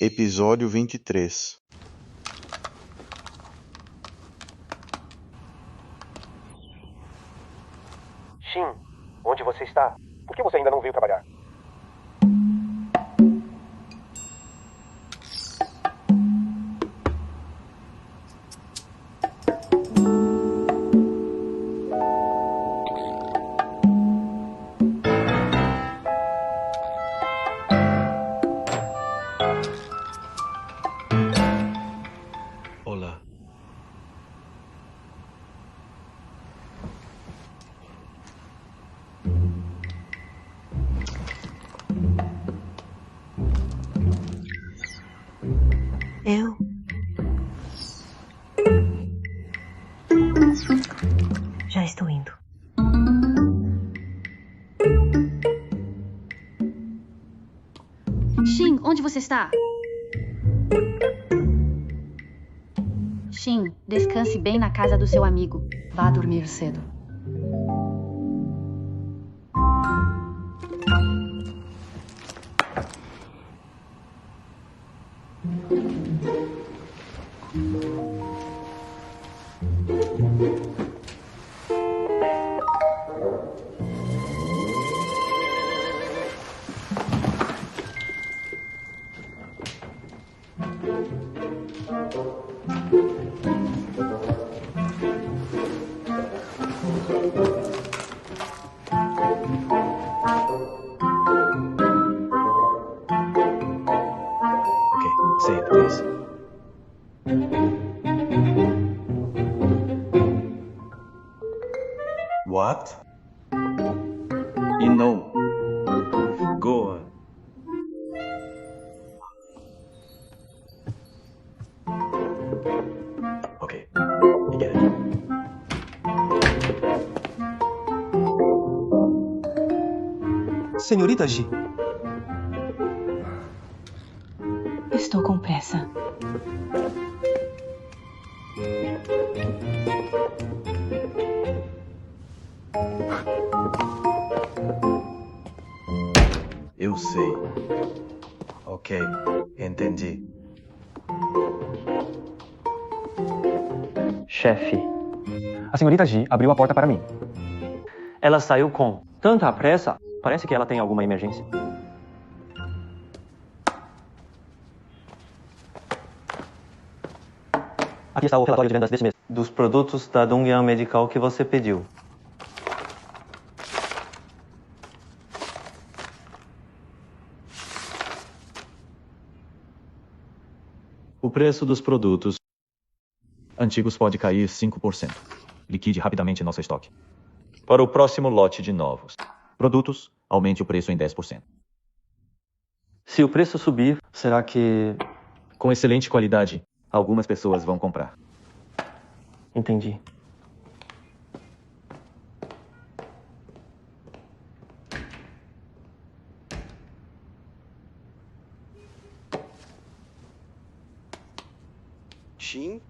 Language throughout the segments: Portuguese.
Episódio 23. Shin, onde você está? Por que você ainda não veio trabalhar? Olá. Eu? Já estou indo. Shin, onde você está? Shin, descanse bem na casa do seu amigo. Vá dormir cedo. Okay, say it, please. What? You know. Go on. Okay, you get it. Senhorita G, Estou com pressa. Eu sei. Ok, entendi. Chefe, a senhorita G abriu a porta para mim. ela saiu com tanta pressa. Parece que ela tem alguma emergência. Aqui está o relatório de vendas desse mês. Dos produtos da Dongyang Medical que você pediu. O preço dos produtos antigos pode cair 5%. Liquide rapidamente nosso estoque. Para o próximo lote de novos produtos, aumente o preço em 10%. Se o preço subir, será que... Com excelente qualidade, algumas pessoas vão comprar. Entendi. Shin?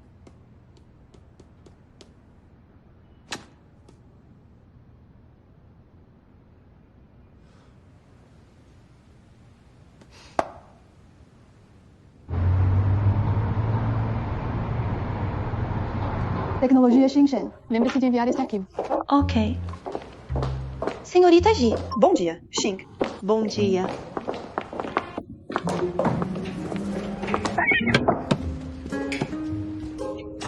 Tecnologia Xinchen. Lembre-se de enviar este arquivo. Ok. Senhorita G, Bom dia, Xing. bom dia.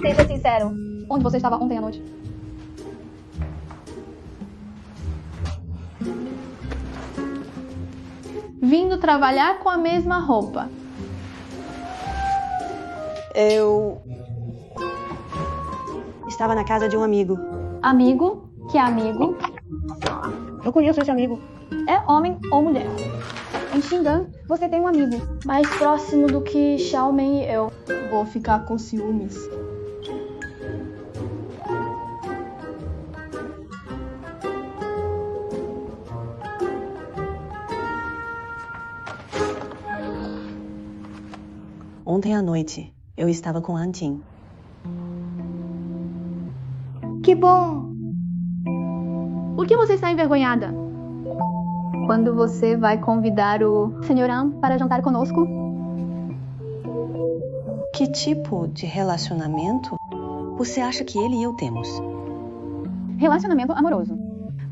Seja sincero. Onde você estava ontem à noite? Vindo trabalhar com a mesma roupa. Eu estava na casa de um amigo. Amigo? Que amigo? Eu conheço esse amigo. É homem ou mulher? Em Xingan, você tem um amigo. Mais próximo do que Xiaomen e eu. Vou ficar com ciúmes. Ontem à noite, eu estava com a Antin. Que bom! Por que você está envergonhada? Quando você vai convidar o Sr. An para jantar conosco? Que tipo de relacionamento você acha que ele e eu temos? Relacionamento amoroso.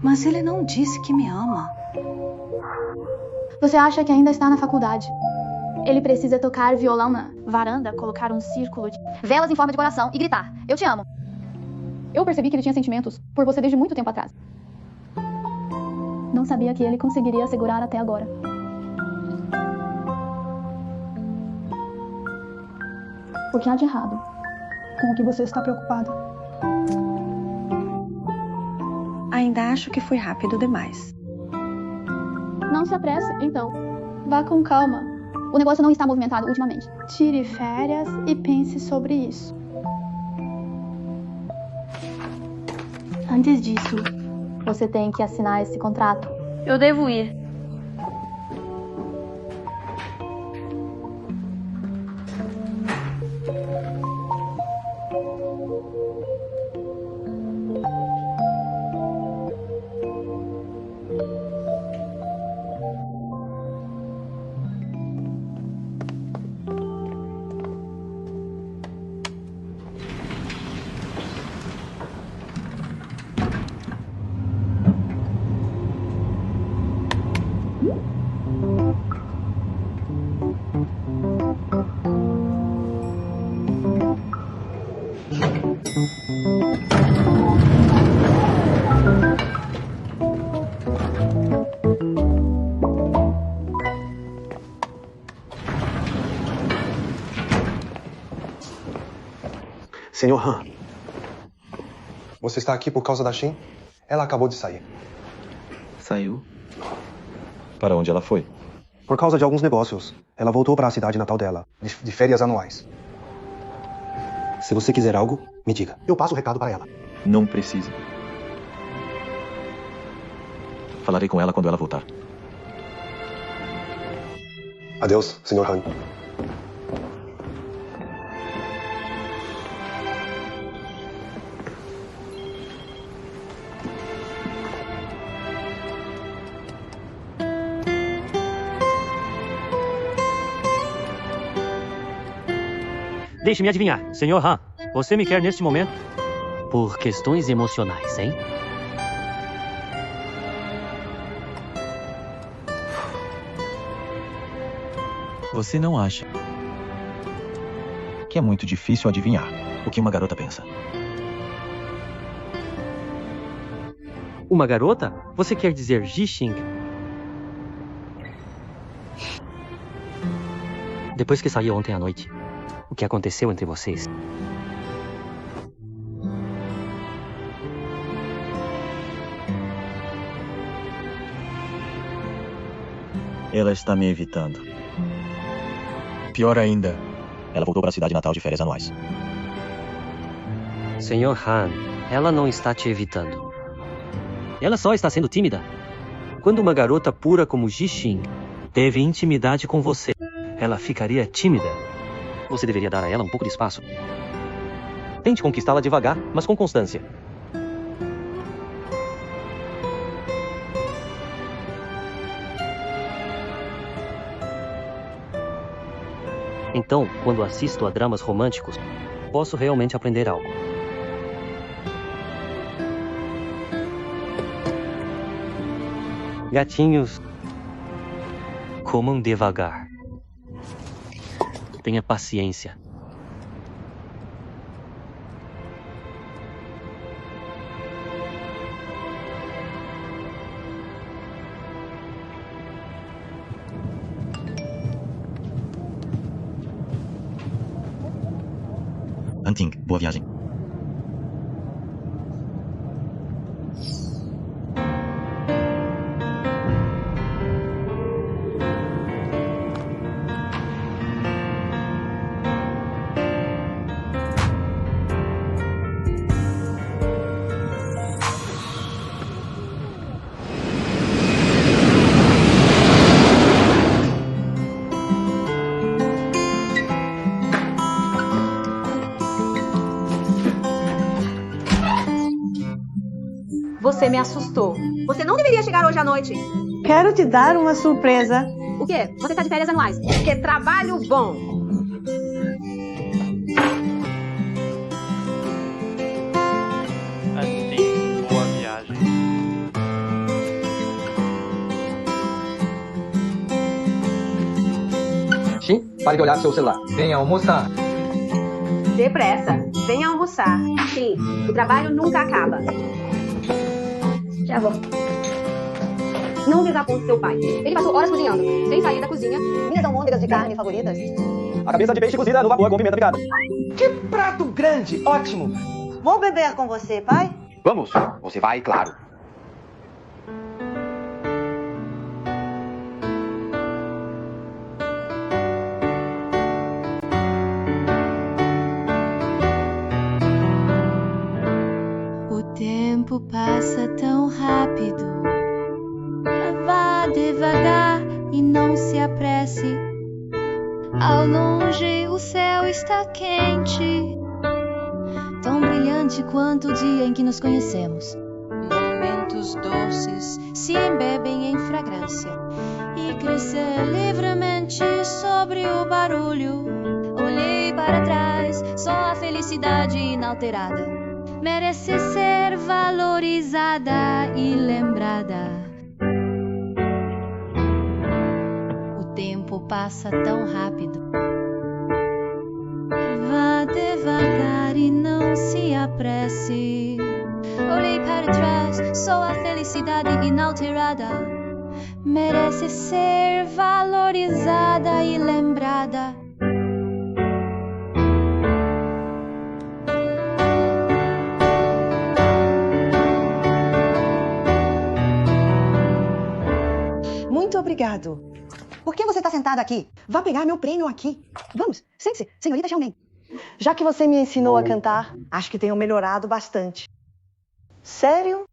Mas ele não disse que me ama. Você acha que ainda está na faculdade? Ele precisa tocar violão na varanda, colocar um círculo de Velas em forma de coração e gritar: eu te amo. Eu percebi que ele tinha sentimentos por você desde muito tempo atrás. Não sabia que ele conseguiria segurar até agora. O que há de errado com o que você está preocupada? Ainda acho que foi rápido demais. Não se apresse, então. Vá com calma. O negócio não está movimentado ultimamente. Tire férias e pense sobre isso. Antes disso, você tem que assinar esse contrato. Eu devo ir. Senhor Han, você está aqui por causa da Shin? Ela acabou de sair. Saiu? Para onde ela foi? Por causa de alguns negócios. Ela voltou para a cidade natal dela, de férias anuais. Se você quiser algo, me diga. Eu passo o recado para ela. Não precisa. Falarei com ela quando ela voltar. Adeus, Senhor Han. Deixe-me adivinhar, Sr. Han, você me quer neste momento por questões emocionais, hein? Você não acha que é muito difícil adivinhar o que uma garota pensa? Uma garota? Você quer dizer Jixing? Depois que saiu ontem à noite, o que aconteceu entre vocês? Ela está me evitando. Pior ainda, ela voltou para a cidade natal de férias anuais. Sr. Han, ela não está te evitando. Ela só está sendo tímida. Quando uma garota pura como Jixing teve intimidade com você, ela ficaria tímida. Você deveria dar a ela um pouco de espaço. Tente conquistá-la devagar, mas com constância. Então, quando assisto a dramas românticos, posso realmente aprender algo. Gatinhos, comam devagar. Tenha paciência. Anting, boa viagem. Você me assustou. Você não deveria chegar hoje à noite. Quero te dar uma surpresa. O quê? Você tá de férias anuais. Que trabalho bom. Shin, pare de olhar seu celular. Venha almoçar. Depressa. Venha almoçar. Sim, o trabalho nunca acaba. Já vou. Não desaponte seu pai. Ele passou horas cozinhando, sem sair da cozinha. Minhas almôndegas de carne favoritas. A cabeça de peixe cozida no vapor com pimenta picada. Que prato grande! Ótimo! Vou beber com você, pai? Vamos! Você vai, claro. O tempo passa tão rápido. Vá devagar e não se apresse. Ao longe o céu está quente, tão brilhante quanto o dia em que nos conhecemos. Momentos doces se embebem em fragrância e crescer livremente sobre o barulho. Olhei para trás, só a felicidade inalterada merece ser valorizada e lembrada. O tempo passa tão rápido. Vá devagar e não se apresse. Olhei para trás, só a felicidade inalterada merece ser valorizada e lembrada. Muito obrigado. Por que você está sentada aqui? Vá pegar meu prêmio aqui. Vamos, sente-se, senhorita Xiaomeng. Já que você me ensinou a cantar, acho que tenho melhorado bastante. Sério?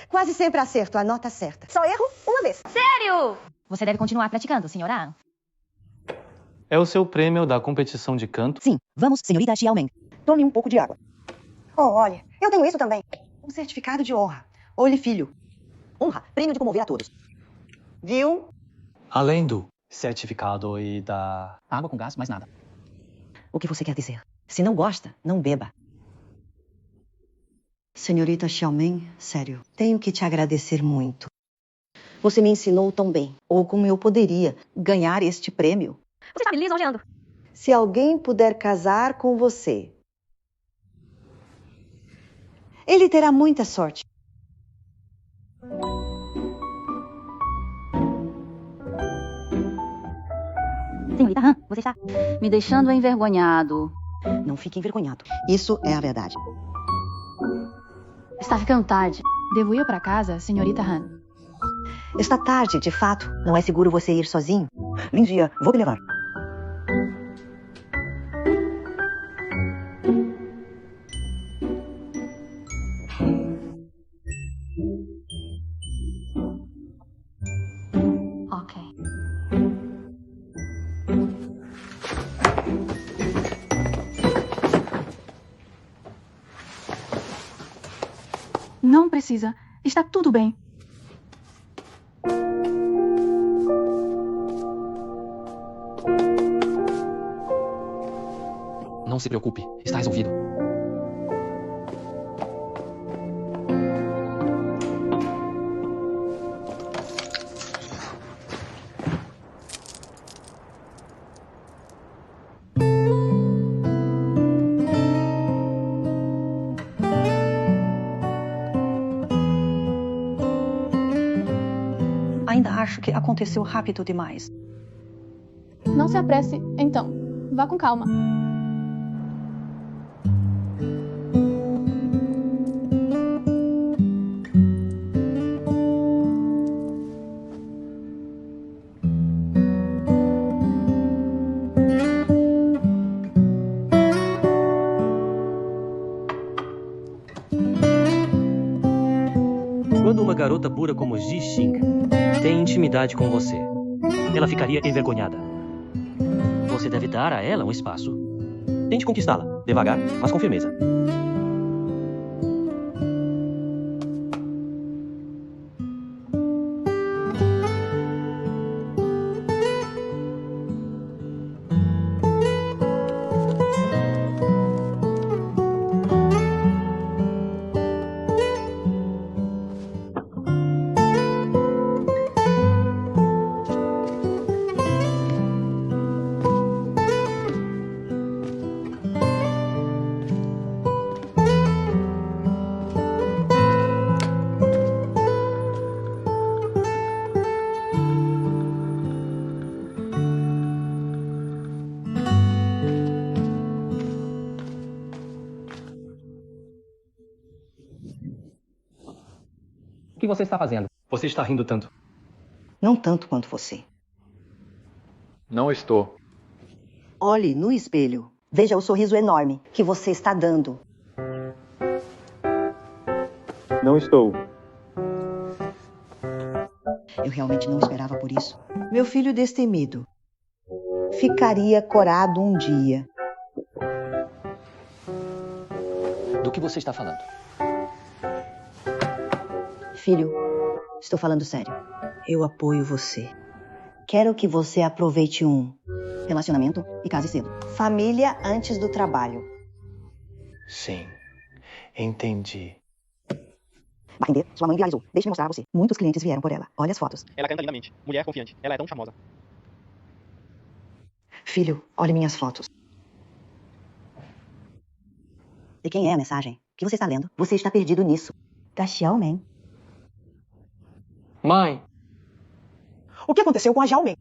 Quase sempre acerto a nota certa. Só erro uma vez. Sério? Você deve continuar praticando, senhora An. É o seu prêmio da competição de canto? Sim, vamos, senhorita Xiaomeng. Tome um pouco de água. Oh, olha, eu tenho isso também. Um certificado de honra. Olhe, filho. Honra, prêmio de comover a todos. Viu? Além do certificado e da água com gás, mais nada. O que você quer dizer? Se não gosta, não beba. Senhorita Xiaomeng, sério, tenho que te agradecer muito. Você me ensinou tão bem, ou como eu poderia ganhar este prêmio. Você está me lisonjeando. Se alguém puder casar com você, ele terá muita sorte. Senhorita Han, você está me deixando envergonhado. Não fique envergonhado. Isso é a verdade. Está ficando tarde. Devo ir para casa, senhorita Han? Está tarde, de fato. Não é seguro você ir sozinho. Lingia, vou me levar. Ok. Não precisa. Está tudo bem. Não se preocupe, está resolvido. Ainda acho que aconteceu rápido demais. Não se apresse, então. Vá com calma. Quando uma garota pura como Ji Xing tem intimidade com você, ela ficaria envergonhada. Você deve dar a ela um espaço. Tente conquistá-la, devagar, mas com firmeza. que você está fazendo? Você está rindo tanto. Não tanto quanto você. Não estou. Olhe no espelho. Veja o sorriso enorme que você está dando. Não estou. Eu realmente não esperava por isso. Meu filho destemido ficaria corado um dia. Do que você está falando? Filho, estou falando sério. Eu apoio você. Quero que você aproveite um relacionamento e case cedo. Família antes do trabalho. Sim, entendi. Vai entender? Sua mãe viralizou. Deixe-me mostrar a você. Muitos clientes vieram por ela. Olha as fotos. Ela canta lindamente. Mulher confiante. Ela é tão famosa. Filho, olhe minhas fotos. E quem é a mensagem? O que você está lendo? Você está perdido nisso. Da Xiaomen. Mãe, O que aconteceu com a Xiaomen?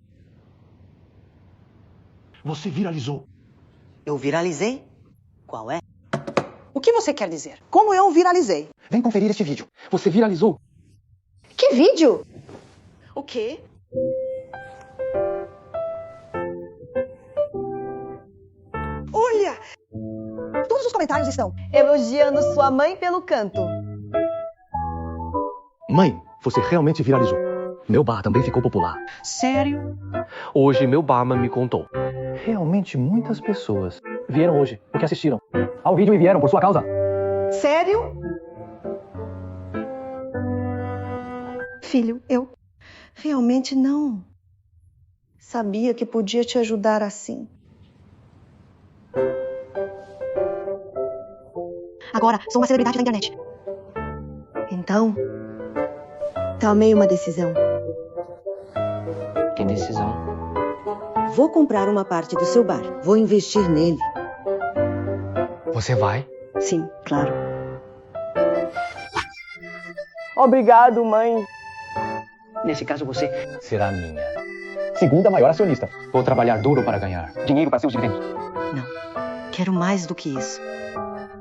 Você viralizou. Eu viralizei? Qual é? O que você quer dizer? Como eu viralizei? Vem conferir este vídeo. Você viralizou. Que vídeo? O quê? Olha! Todos os comentários estão elogiando sua mãe pelo canto. Mãe, você realmente viralizou. meu bar também ficou popular. Sério? Hoje meu barman me contou. Realmente muitas pessoas vieram hoje porque assistiram ao vídeo e vieram por sua causa. Sério? Filho, eu realmente não sabia que podia te ajudar assim. Agora, sou uma celebridade da internet. Então, tomei uma decisão. Que decisão? Vou comprar uma parte do seu bar. Vou investir nele. Você vai? Sim, claro. Obrigado, mãe. Nesse caso, você será minha segunda maior acionista. Vou trabalhar duro para ganhar dinheiro para seus dividendos. Não, quero mais do que isso.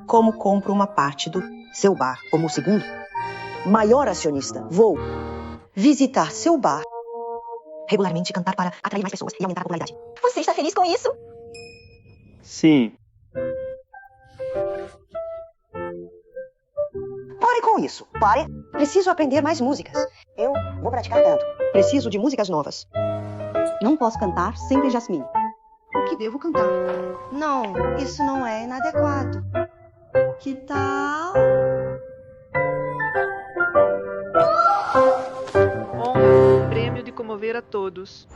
Como compro uma parte do seu bar como segundo maior acionista, vou visitar seu bar regularmente, cantar para atrair mais pessoas e aumentar a popularidade. Você está feliz com isso? Sim. Pare com isso. Pare. Preciso aprender mais músicas. Eu vou praticar tanto. Preciso de músicas novas. Não posso cantar sempre Jasmine. O que devo cantar? Não, isso não é inadequado. Que tal? Honra, prêmio de comover a todos.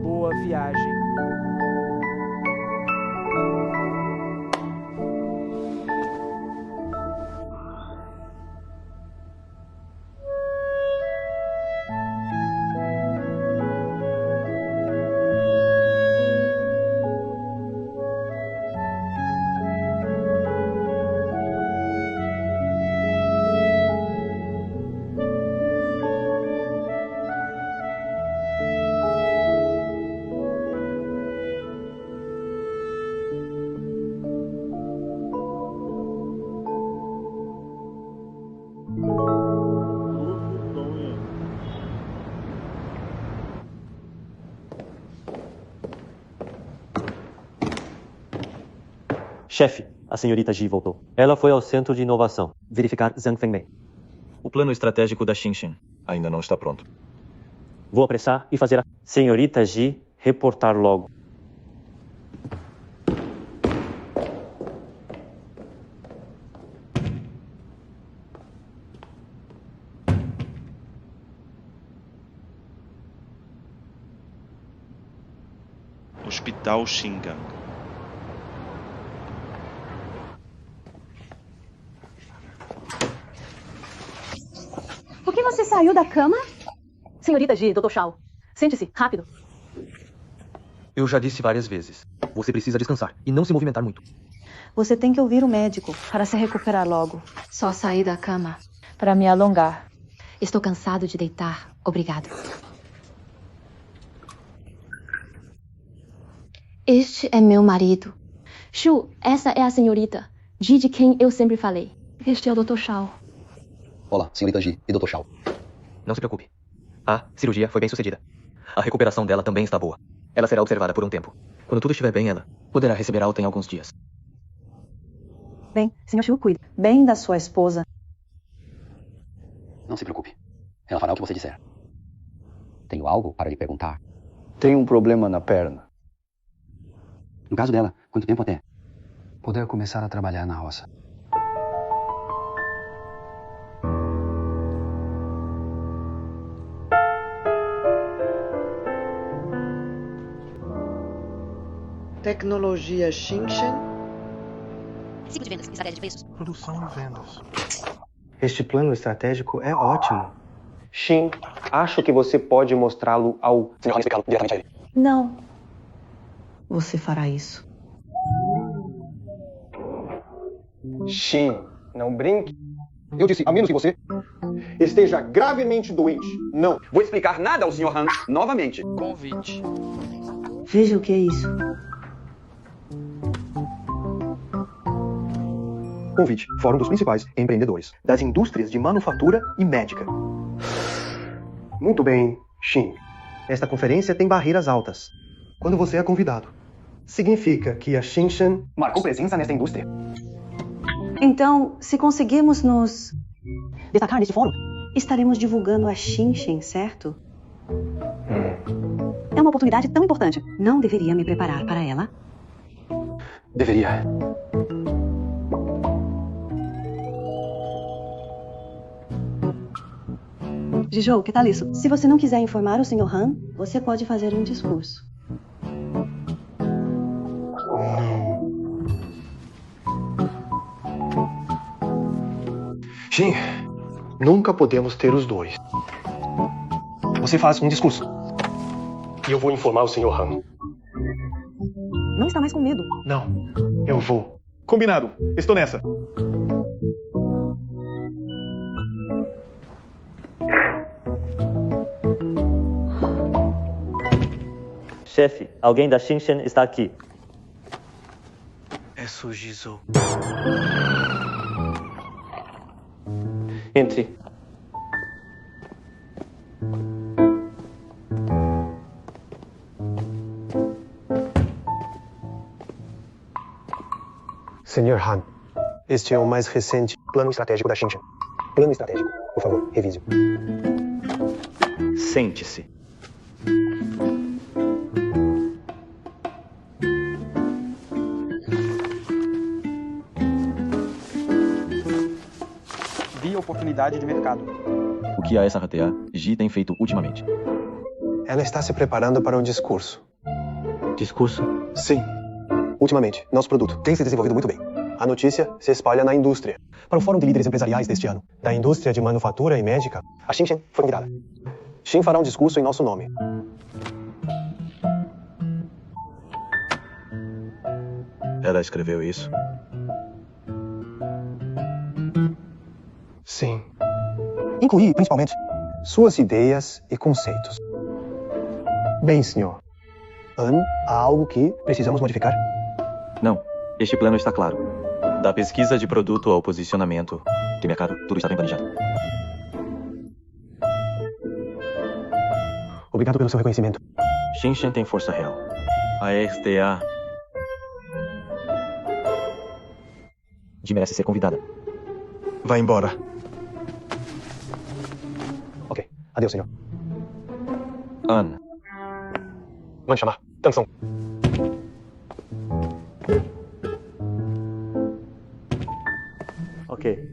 Boa viagem. Chefe, a senhorita Ji voltou. Ela foi ao centro de inovação verificar Zhang Fengmei. O plano estratégico da Xinxian ainda não está pronto. Vou apressar e fazer a senhorita Ji reportar logo. Hospital Xingang. saiu da cama? Senhorita G, Dr. Shaw. Sente-se, rápido. Eu já disse várias vezes. Você precisa descansar e não se movimentar muito. Você tem que ouvir o médico para se recuperar logo. Só saí da cama. Para me alongar. Estou cansado de deitar. Obrigado. Este é meu marido. Shu, essa é a senhorita. G de quem eu sempre falei. Este é o Dr. Shaw. Olá, senhorita G e Dr. Shaw. Não se preocupe. A cirurgia foi bem sucedida. A recuperação dela também está boa. Ela será observada por um tempo. Quando tudo estiver bem, ela poderá receber alta em alguns dias. Bem, Sr. Shu, cuide bem da sua esposa. Não se preocupe. Ela fará o que você disser. Tenho algo para lhe perguntar. Tenho um problema na perna. No caso dela, quanto tempo até poder começar a trabalhar na roça? Tecnologia Shinshan. Ciclo de vendas, estratégia de preços. Produção e vendas. Este plano estratégico é ótimo. Shin, acho que você pode mostrá-lo ao... Senhor Han, explicá-lo diretamente a ele. Não. Você fará isso. Shin, não brinque. Eu disse, a menos que você esteja gravemente doente. Não. Vou explicar nada ao Sr. Han novamente. Convite. Veja o que é isso. Convite, Fórum dos Principais Empreendedores das Indústrias de Manufatura e Médica. Muito bem, Shin. Esta conferência tem barreiras altas. Quando você é convidado, significa que a Shinshan marcou presença nesta indústria. Então, se conseguirmos nos destacar neste fórum, estaremos divulgando a Shinshan, certo? É uma oportunidade tão importante. Não deveria me preparar para ela? deveria. Jijou, que tal isso? Se você não quiser informar o Sr. Han, você pode fazer um discurso. Jin, nunca podemos ter os dois. Você faz um discurso. E eu vou informar o Sr. Han. Não está mais com medo. Não, eu vou. Combinado, estou nessa. Chefe, alguém da Shinshan está aqui. É Sujizou. Entre. Sr. Han, este é o mais recente plano estratégico da Shinshan. Plano estratégico. Por favor, revise. Sente-se. Vi oportunidade de mercado. O que a SRTA G tem feito ultimamente? Ela está se preparando para um discurso. Discurso? Sim. Ultimamente, nosso produto tem se desenvolvido muito bem. A notícia se espalha na indústria. Para o Fórum de Líderes Empresariais deste ano, da indústria de manufatura e médica, a Shinshan foi convidada. Shin fará um discurso em nosso nome. Ela escreveu isso? Sim. Incluí, principalmente, suas ideias e conceitos. Bem, senhor. Há algo que precisamos modificar? Não. Este plano está claro. Da pesquisa de produto ao posicionamento de mercado, tudo está bem planejado. Obrigado pelo seu reconhecimento. Shinshan tem força real. A STA G merece ser convidada. Vá embora. Ok. Adeus, senhor. An. Mande chamar. Atenção. Ok.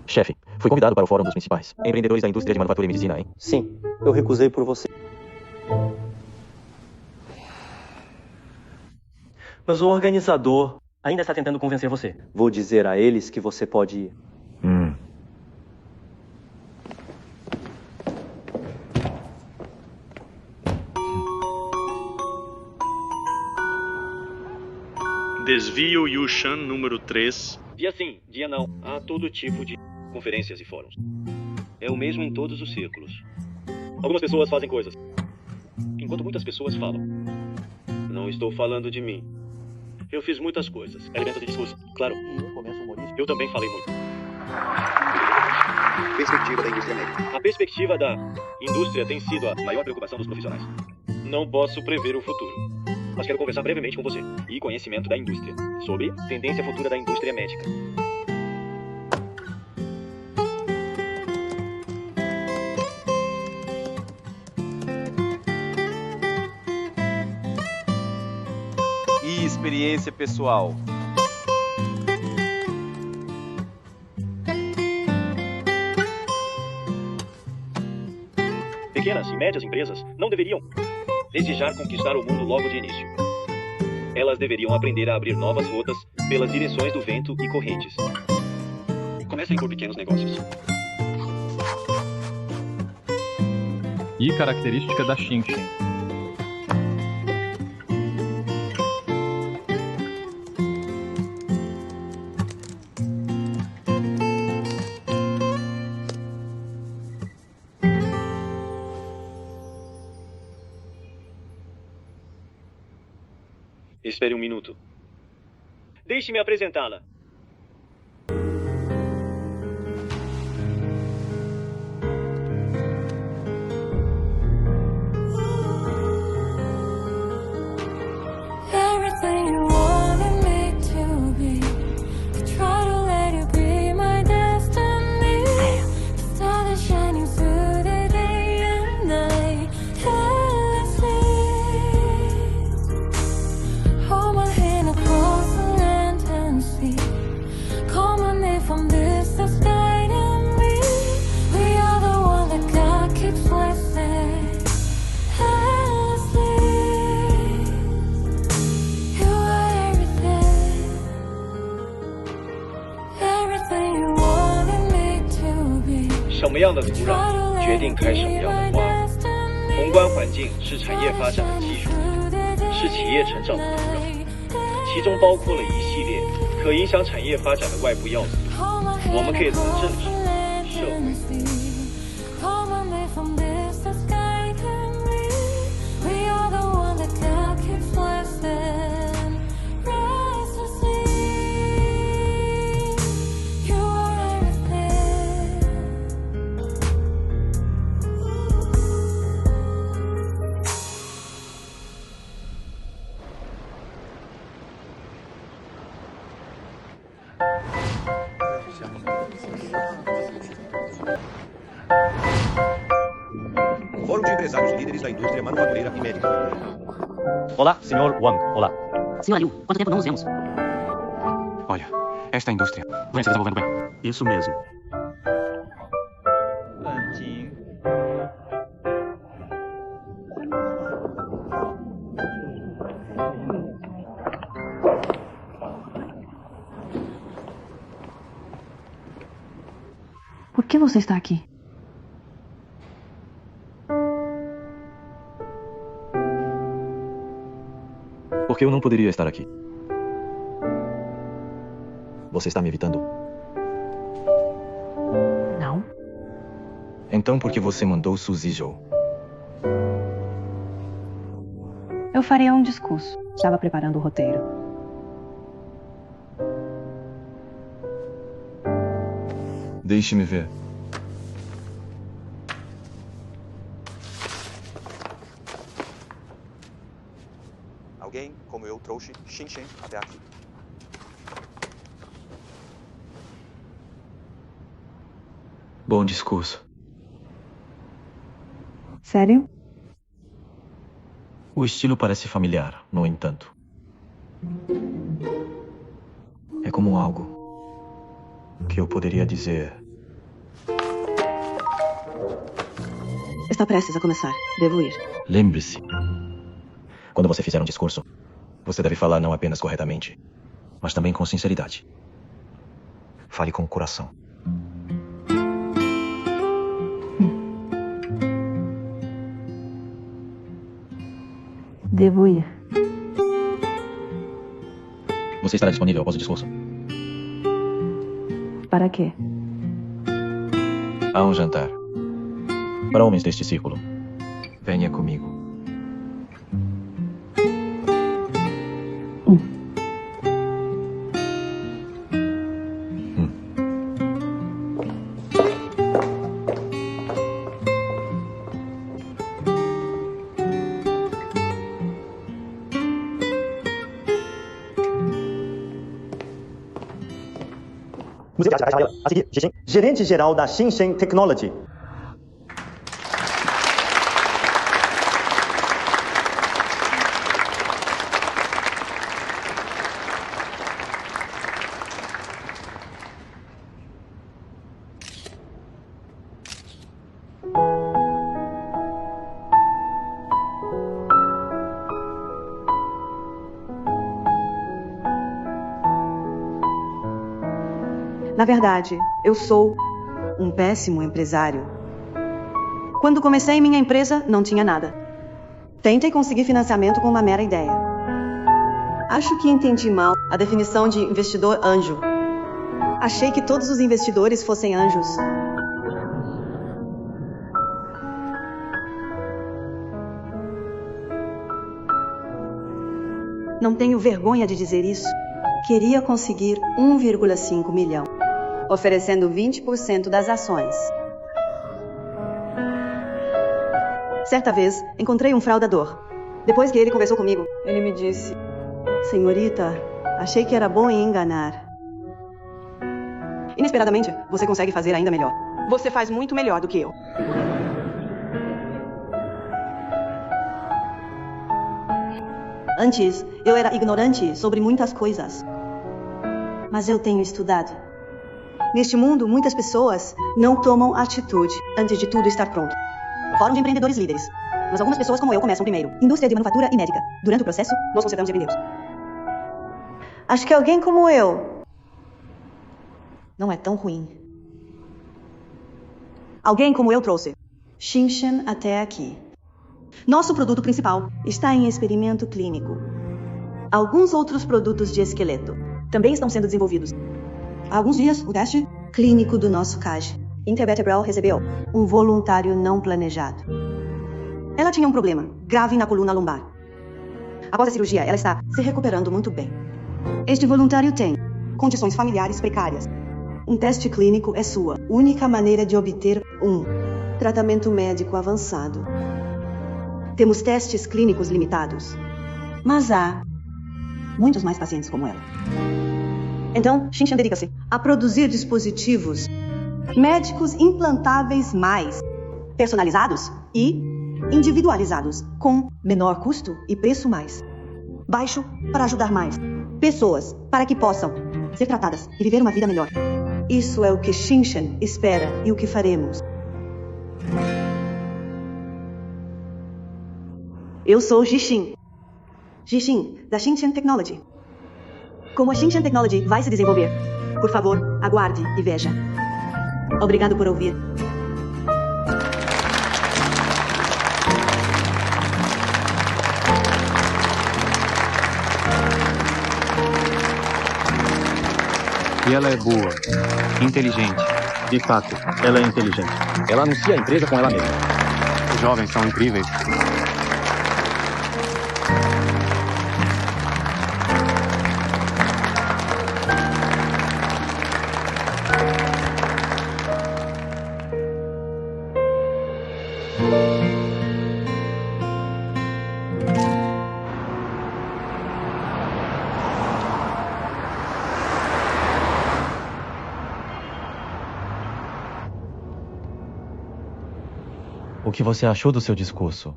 Chefe, fui convidado para o Fórum dos Principais Empreendedores da Indústria de Manufatura e Medicina, hein? Sim, eu recusei por você. Mas o organizador ainda está tentando convencer você. Vou dizer a eles que você pode ir. Desvio Yushan número 3. Dia sim, dia não. Há todo tipo de conferências e fóruns. É o mesmo em todos os círculos. Algumas pessoas fazem coisas, enquanto muitas pessoas falam. Não estou falando de mim. Eu fiz muitas coisas. Elemento de discurso, claro. Eu também falei muito. Perspectiva da indústria médica. A perspectiva da indústria tem sido a maior preocupação dos profissionais. Não posso prever o futuro, mas quero conversar brevemente com você e conhecimento da indústria sobre tendência futura da indústria médica. E experiência pessoal. Pequenas e médias empresas não deveriam desejar conquistar o mundo logo de início. Elas deveriam aprender a abrir novas rotas pelas direções do vento e correntes. Comecem por pequenos negócios. E característica da Xinxin. Espere um minuto. Deixe-me apresentá-la. Everything you wanted me to be, I try to let you be my destiny. Stars shining through the day and night. Hold my hand across the land and see. Call my name from this that's guiding me. We are the one that God keeps blessing. Endlessly. You are everything. Everything you wanted me to be. 什么样的土壤决定开什么样的花。宏观环境是产业发展的基础，是企业成长的土壤，其中包括了一系列可影响产业发展的外部要素。我们可以从政治、社会。Call my name from this that's guiding me. We are the one that God keeps blessing. Restlessly. You are everything. Fórum de empresários líderes da indústria manufatureira e médica. Olá, Sr. Wang. Olá. Senhor Liu, quanto tempo não nos vemos? Olha, esta indústria vem se desenvolvendo bem. Isso mesmo. Por que você está aqui? Porque eu não poderia estar aqui. Você está me evitando? Não. Então por que você mandou Suzy Joe? Eu faria um discurso. Estava preparando o roteiro. Deixe-me ver. Alguém, como eu, trouxe Xinxin até aqui. Bom discurso. Sério? O estilo parece familiar, no entanto. É como algo que eu poderia dizer. Está prestes a começar. Devo ir. Lembre-se. Quando você fizer um discurso, você deve falar não apenas corretamente, mas também com sinceridade. Fale com o coração. Devo ir. Você estará disponível após o discurso? Para quê? Há um jantar. Para homens deste círculo. Venha comigo. A seguir, Xixin, gerente-geral da Xinchen Technology. Na verdade, eu sou um péssimo empresário. Quando comecei minha empresa, não tinha nada. Tentei conseguir financiamento com uma mera ideia. Acho que entendi mal a definição de investidor anjo. Achei que todos os investidores fossem anjos. Não tenho vergonha de dizer isso. Queria conseguir 1,5 milhão. Oferecendo 20% das ações. Certa vez, encontrei um fraudador. Depois que ele conversou comigo, ele me disse: Senhorita, achei que era bom em enganar. Inesperadamente, você consegue fazer ainda melhor. Você faz muito melhor do que eu. Antes, eu era ignorante sobre muitas coisas. Mas eu tenho estudado. Neste mundo, muitas pessoas não tomam atitude antes de tudo estar pronto. Fórum de empreendedores líderes. Mas algumas pessoas como eu começam primeiro. Indústria de manufatura e médica. Durante o processo, nós consertamos e vendemos. Acho que alguém como eu não é tão ruim. Alguém como eu trouxe Xinchen até aqui. Nosso produto principal está em experimento clínico. Alguns outros produtos de esqueleto também estão sendo desenvolvidos. Há alguns dias, o teste clínico do nosso CAG intervertebral recebeu um voluntário não planejado. Ela tinha um problema grave na coluna lombar. Após a cirurgia, ela está se recuperando muito bem. Este voluntário tem condições familiares precárias. Um teste clínico é sua única maneira de obter um tratamento médico avançado. Temos testes clínicos limitados, mas há muitos mais pacientes como ela. Então, Xinchen dedica-se a produzir dispositivos médicos implantáveis mais personalizados e individualizados, com menor custo e preço mais baixo para ajudar mais pessoas para que possam ser tratadas e viver uma vida melhor. Isso é o que Xinchen espera e o que faremos. Eu sou Xixin. Xixin, da Xinchen Technology. Como a Xinchen Technology vai se desenvolver? Por favor, aguarde e veja. Obrigado por ouvir. E ela é boa, inteligente. De fato, ela é inteligente. Ela anuncia a empresa com ela mesma. Os jovens são incríveis. O que você achou do seu discurso?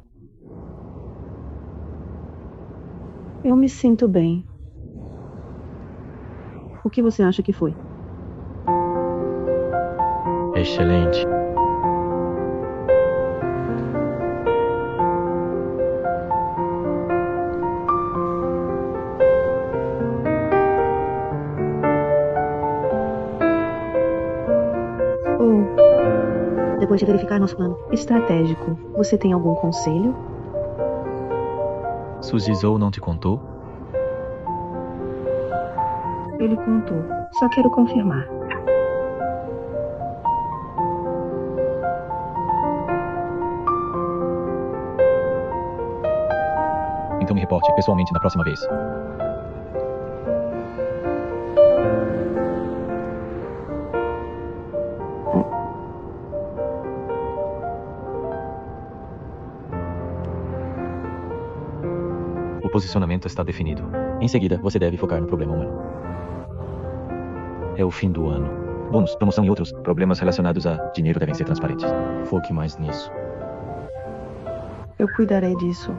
Eu me sinto bem. O que você acha que foi? Excelente. Depois de verificar nosso plano estratégico, você tem algum conselho? Suzy Zhou não te contou? Ele contou. Só quero confirmar. Então me reporte pessoalmente na próxima vez. O posicionamento está definido. Em seguida, você deve focar no problema humano. É o fim do ano. Bônus, promoção e outros problemas relacionados a dinheiro devem ser transparentes. Foque mais nisso. Eu cuidarei disso.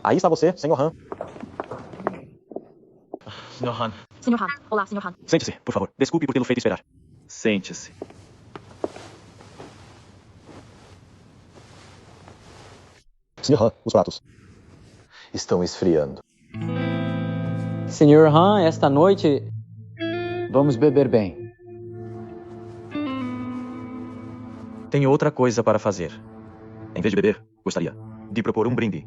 Aí está você, Sr. Han. Sr. Han. Sr. Han. Olá, Sr. Han. Sente-se, por favor. Desculpe por tê-lo feito esperar. Sente-se. Sr. Han, os pratos. Estão esfriando. Sr. Han, esta noite vamos beber bem. Tenho outra coisa para fazer. Em vez de beber, gostaria de propor um brinde.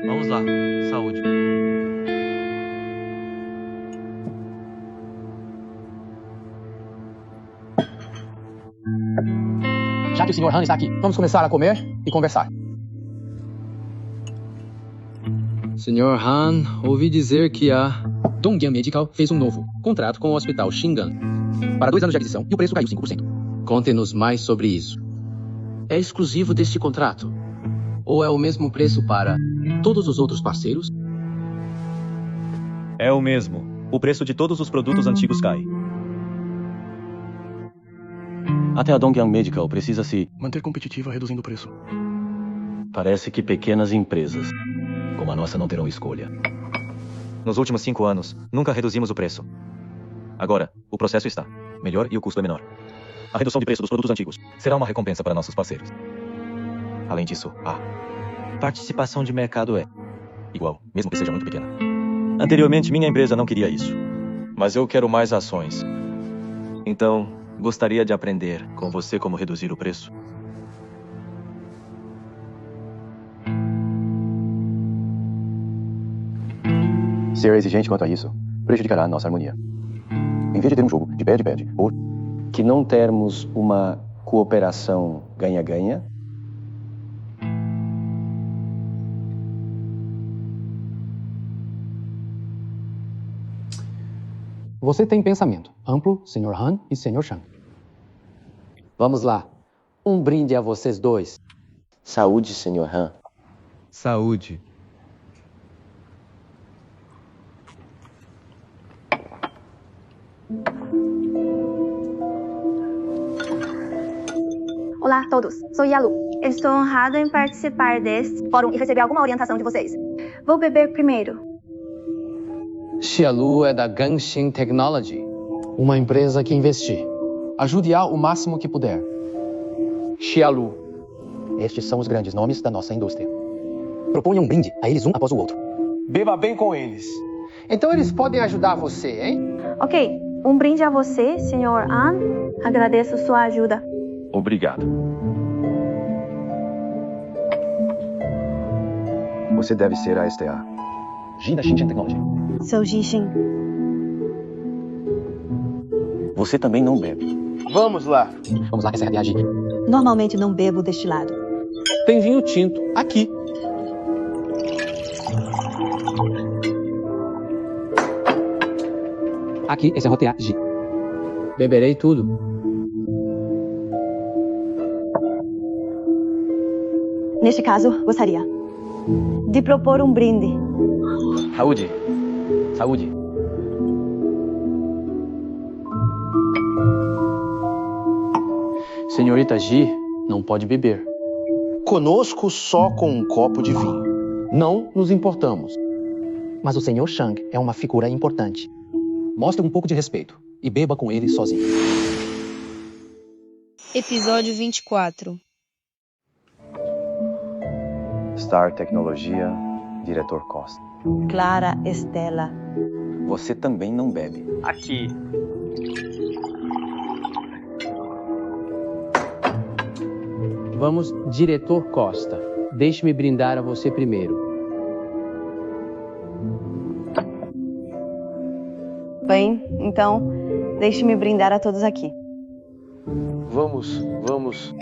Vamos lá. Saúde. Já que o Sr. Han está aqui, vamos começar a comer e conversar. Sr. Han, ouvi dizer que a Dongyan Medical fez um novo contrato com o Hospital Shingan para 2 anos de aquisição e o preço caiu 5%. Conte-nos mais sobre isso. É exclusivo deste contrato? Ou é o mesmo preço para todos os outros parceiros? É o mesmo. O preço de todos os produtos antigos cai. Até a Dongyan Medical precisa se manter competitiva reduzindo o preço. Parece que pequenas empresas como a nossa não terão escolha. Nos últimos 5 anos, nunca reduzimos o preço. Agora, o processo está melhor e o custo é menor. A redução de preço dos produtos antigos será uma recompensa para nossos parceiros. Além disso, a participação de mercado é igual, mesmo que seja muito pequena. Anteriormente, minha empresa não queria isso. Mas eu quero mais ações. Então, gostaria de aprender com você como reduzir o preço. Ser exigente quanto a isso prejudicará a nossa harmonia. Em vez de ter um jogo de pede-pede, ou que não termos uma cooperação ganha-ganha, Você tem pensamento amplo, Sr. Han e Sr. Shang. Vamos lá. Um brinde a vocês dois. Saúde, Sr. Han. Saúde. Olá a todos, sou Yalu. Estou honrado em participar deste fórum e receber alguma orientação de vocês. Vou beber primeiro. Xialu é da Ganshin Technology, uma empresa que investi. Ajude-a o máximo que puder. Xialu. Estes são os grandes nomes da nossa indústria. Proponha um brinde a eles um após o outro. Beba bem com eles. Então eles podem ajudar você, hein? Ok, um brinde a você, Sr. Han. Agradeço sua ajuda. Obrigado. Você deve ser a STA. Ji da Shinshin Technology. Sou Jishin. Você também não bebe. Vamos lá. Vamos lá, essa é a Ji. Normalmente não bebo destilado. Tem vinho tinto aqui. Aqui, esse é Rotea Ji. Beberei tudo. Neste caso, gostaria de propor um brinde. Saúde. Saúde. Senhorita Ji não pode beber. Conosco só com um copo de vinho. Não nos importamos. Mas o Sr. Shang é uma figura importante. Mostre um pouco de respeito e beba com ele sozinho. Episódio 24. Star Tecnologia, diretor Costa. Clara Estela. Você também não bebe. Aqui. Vamos, diretor Costa. Deixe-me brindar a você primeiro. Bem, então, deixe-me brindar a todos aqui. Vamos.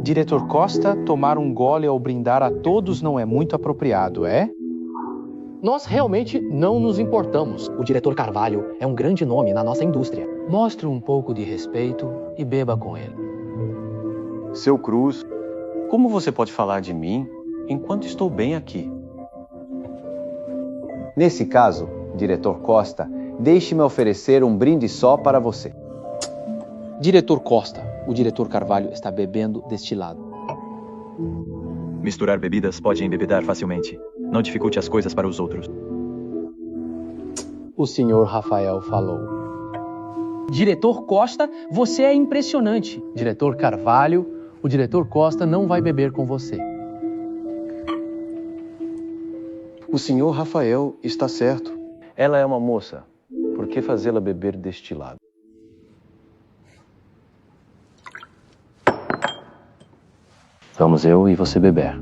Diretor Costa, tomar um gole ao brindar a todos não é muito apropriado, é? Nós realmente não nos importamos. O diretor Carvalho é um grande nome na nossa indústria. Mostre um pouco de respeito e beba com ele. Seu Cruz, como você pode falar de mim enquanto estou bem aqui? Nesse caso, diretor Costa, deixe-me oferecer um brinde só para você. Diretor Costa, o diretor Carvalho está bebendo destilado. Misturar bebidas pode embebedar facilmente. Não dificulte as coisas para os outros. O senhor Rafael falou. Diretor Costa, você é impressionante. Diretor Carvalho, o diretor Costa não vai beber com você. O senhor Rafael está certo. Ela é uma moça. Por que fazê-la beber destilado? Vamos eu e você beber.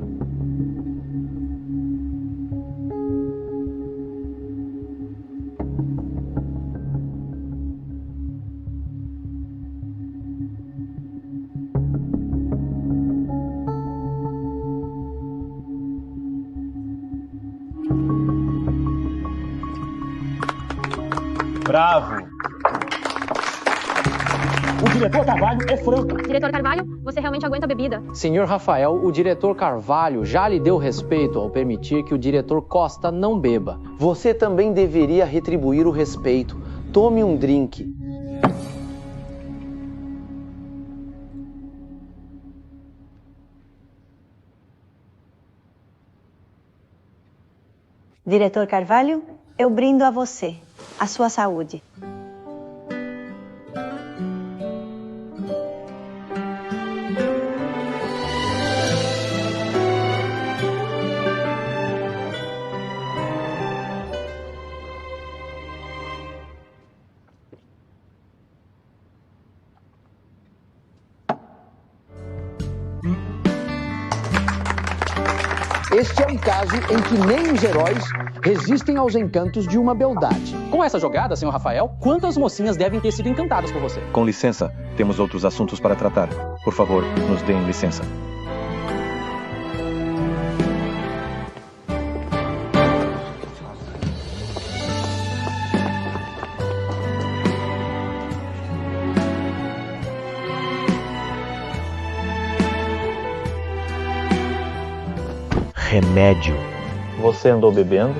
Bravo! O diretor Carvalho é franco. Diretor Carvalho, você realmente aguenta a bebida? Senhor Rafael, o diretor Carvalho já lhe deu respeito ao permitir que o diretor Costa não beba. Você também deveria retribuir o respeito. Tome um drink. Diretor Carvalho, eu brindo a você, a sua saúde. Este é um caso em que nem os heróis resistem aos encantos de uma beldade. Com essa jogada, senhor Rafael, quantas mocinhas devem ter sido encantadas por você? Com licença, temos outros assuntos para tratar. Por favor, nos deem licença. Remédio. Você andou bebendo?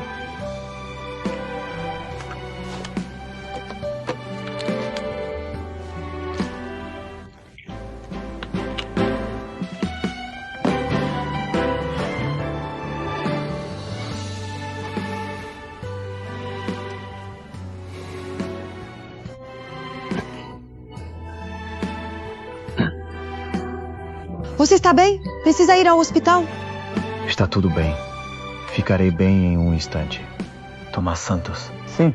Você está bem? Precisa ir ao hospital? Está tudo bem. Ficarei bem em um instante. Tomás Santos. Sim.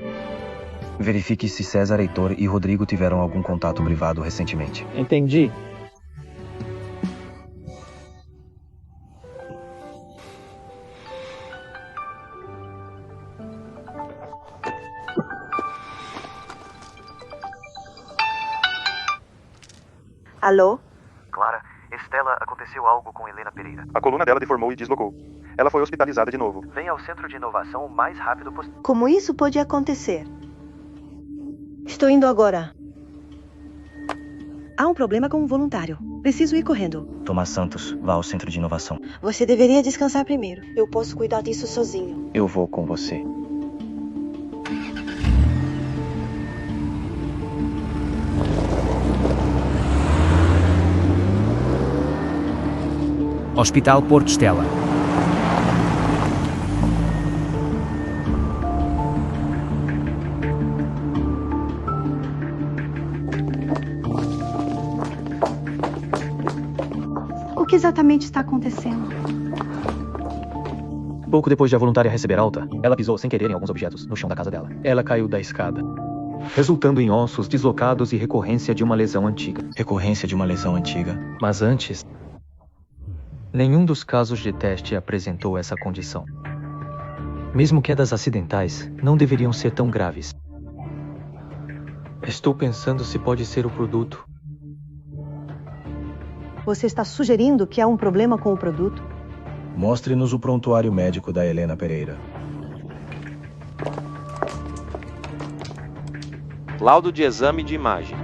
Verifique se César Heitor e Rodrigo tiveram algum contato privado recentemente. Entendi. Alô? Clara, Estela, aconteceu algo com Helena Pereira. A coluna dela deformou e deslocou. Ela foi hospitalizada de novo. Venha ao centro de inovação o mais rápido possível. Como isso pode acontecer? Estou indo agora. Há um problema com um voluntário. Preciso ir correndo. Tomás Santos, vá ao centro de inovação. Você deveria descansar primeiro. Eu posso cuidar disso sozinho. Eu vou com você. Hospital Porto Estela. O que exatamente está acontecendo? Pouco depois de a voluntária receber alta, ela pisou sem querer em alguns objetos no chão da casa dela. Ela caiu da escada, resultando em ossos deslocados e recorrência de uma lesão antiga. Recorrência de uma lesão antiga. Mas antes, nenhum dos casos de teste apresentou essa condição. Mesmo quedas acidentais não deveriam ser tão graves. Estou pensando se pode ser o produto. Você está sugerindo que há um problema com o produto? Mostre-nos o prontuário médico da Helena Pereira. Laudo de exame de imagem.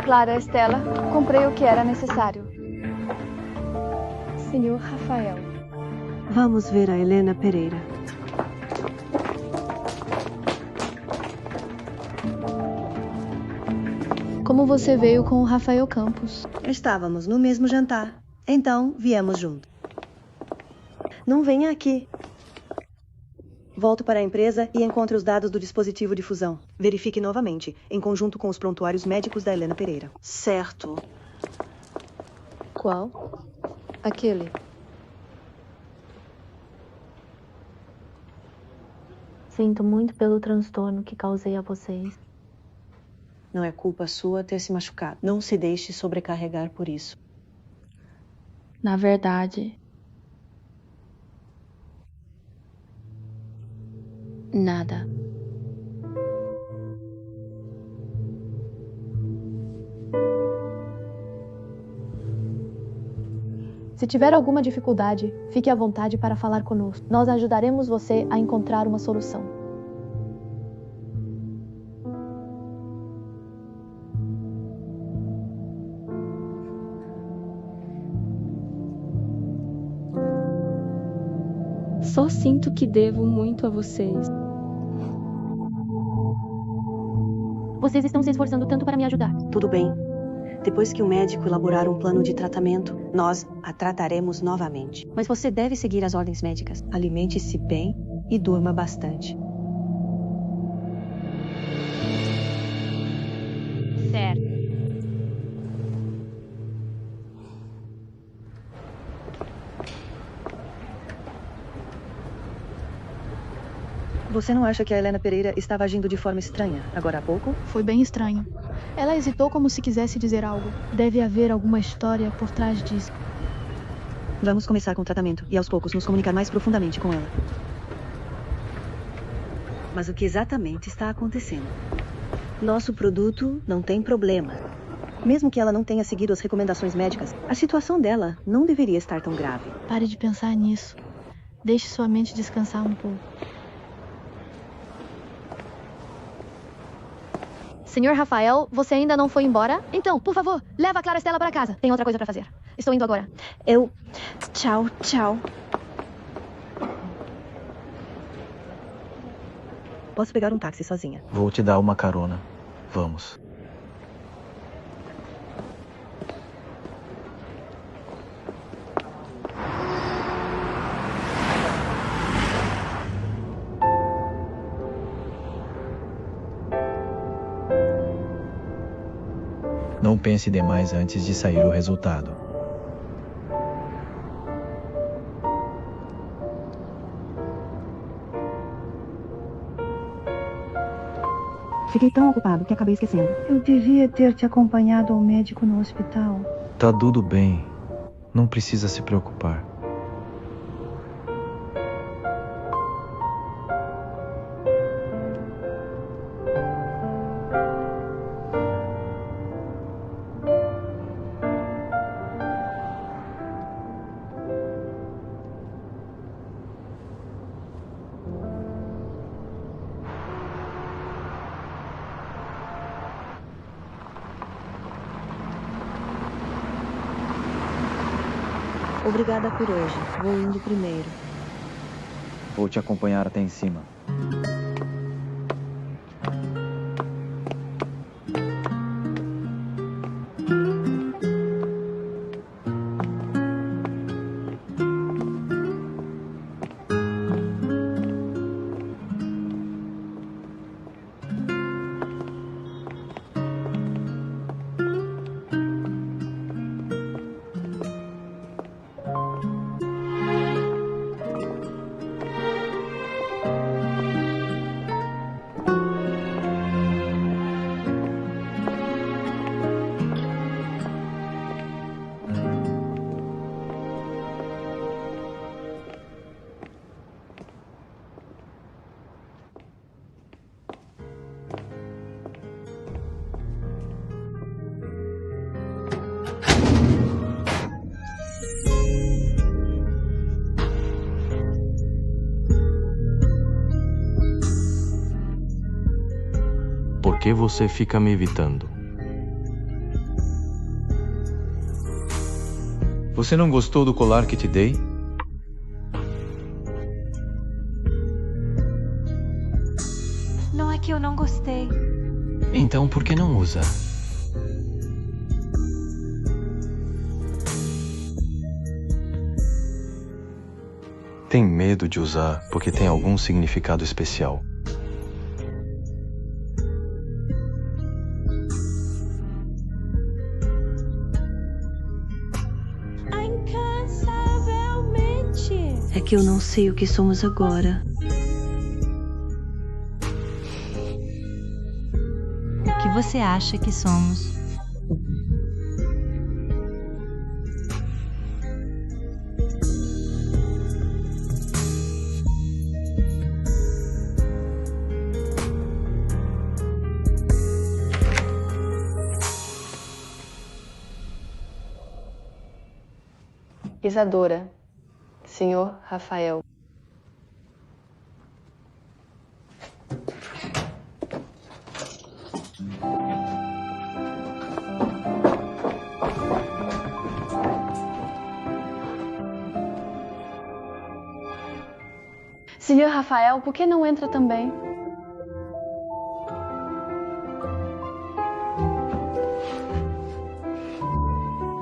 Clara Estela, comprei o que era necessário. Senhor Rafael. Vamos ver a Helena Pereira. Como você veio com o Rafael Campos? Estávamos no mesmo jantar, então viemos juntos. Não venha aqui. Volto para a empresa e encontre os dados do dispositivo de fusão. Verifique novamente, em conjunto com os prontuários médicos da Helena Pereira. Certo. Qual? Aquele. Sinto muito pelo transtorno que causei a vocês. Não é culpa sua ter se machucado. Não se deixe sobrecarregar por isso. Na verdade, nada. Se tiver alguma dificuldade, fique à vontade para falar conosco. Nós ajudaremos você a encontrar uma solução. Só sinto que devo muito a vocês. Vocês estão se esforçando tanto para me ajudar. Tudo bem. Depois que o médico elaborar um plano de tratamento, nós a trataremos novamente. Mas você deve seguir as ordens médicas. Alimente-se bem e durma bastante. Certo. Você não acha que a Helena Pereira estava agindo de forma estranha agora há pouco? Foi bem estranho. Ela hesitou como se quisesse dizer algo. Deve haver alguma história por trás disso. Vamos começar com o tratamento e aos poucos nos comunicar mais profundamente com ela. Mas o que exatamente está acontecendo? Nosso produto não tem problema. Mesmo que ela não tenha seguido as recomendações médicas, a situação dela não deveria estar tão grave. Pare de pensar nisso. Deixe sua mente descansar um pouco. Senhor Rafael, você ainda não foi embora? Então, por favor, leva a Clara Estela para casa. Tem outra coisa para fazer. Estou indo agora. Tchau, tchau. Posso pegar um táxi sozinha? Vou te dar uma carona. Vamos. Não pense demais antes de sair o resultado. Fiquei tão ocupado que acabei esquecendo. Eu devia ter te acompanhado ao médico no hospital. Tá tudo bem. Não precisa se preocupar. Obrigada por hoje. Vou indo primeiro. Vou te acompanhar até em cima. Por que você fica me evitando? Você não gostou do colar que te dei? Não é que eu não gostei. Então por que não usa? Tem medo de usar porque tem algum significado especial. É que eu não sei o que somos agora. O que você acha que somos? Isadora. Senhor Rafael. Senhor Rafael, por que não entra também?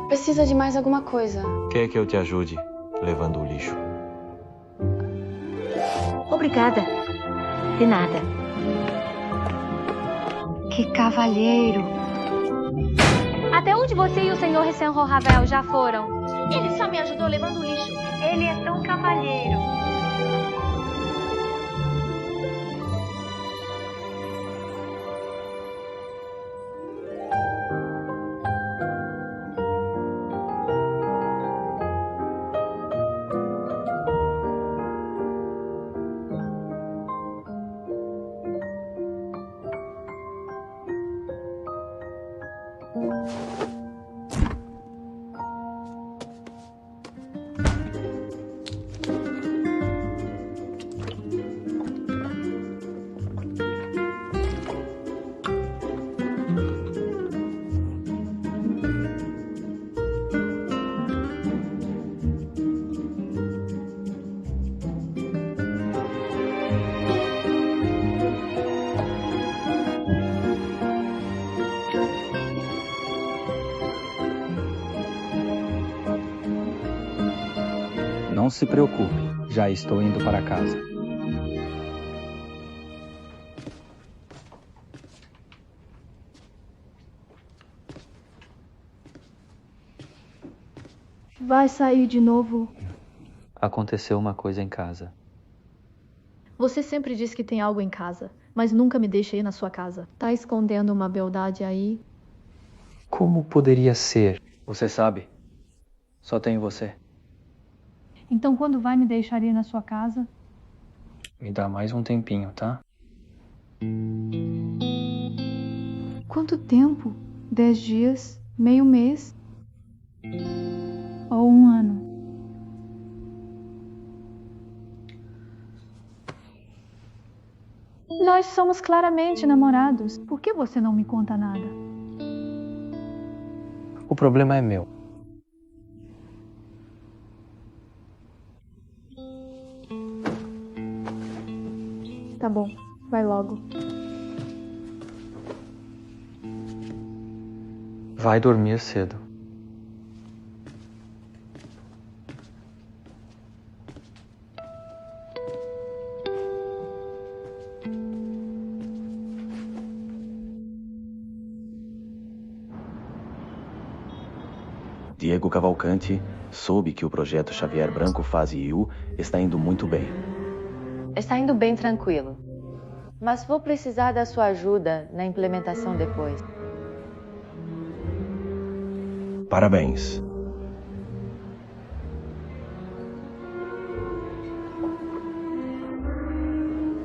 Precisa de mais alguma coisa? Quer que eu te ajude levando o lixo? Obrigada. De nada. Que cavalheiro. Até onde você e o senhor Senhor Rafael já foram? Ele só me ajudou levando o lixo. Ele é tão cavalheiro. Não se preocupe, já estou indo para casa. Vai sair de novo? Aconteceu uma coisa em casa. Você sempre diz que tem algo em casa, mas nunca me deixa ir na sua casa. Tá escondendo uma beldade aí? Como poderia ser? Você sabe, só tenho você. Então quando vai me deixar ir na sua casa? Me dá mais um tempinho, tá? Quanto tempo? 10 dias? Meio mês? Ou 1 ano? Nós somos claramente namorados. Por que você não me conta nada? O problema é meu. Vai dormir cedo. Diego Cavalcante soube que o projeto Xavier Branco Fase IU está indo muito bem. Está indo bem tranquilo. Mas vou precisar da sua ajuda na implementação depois. Parabéns.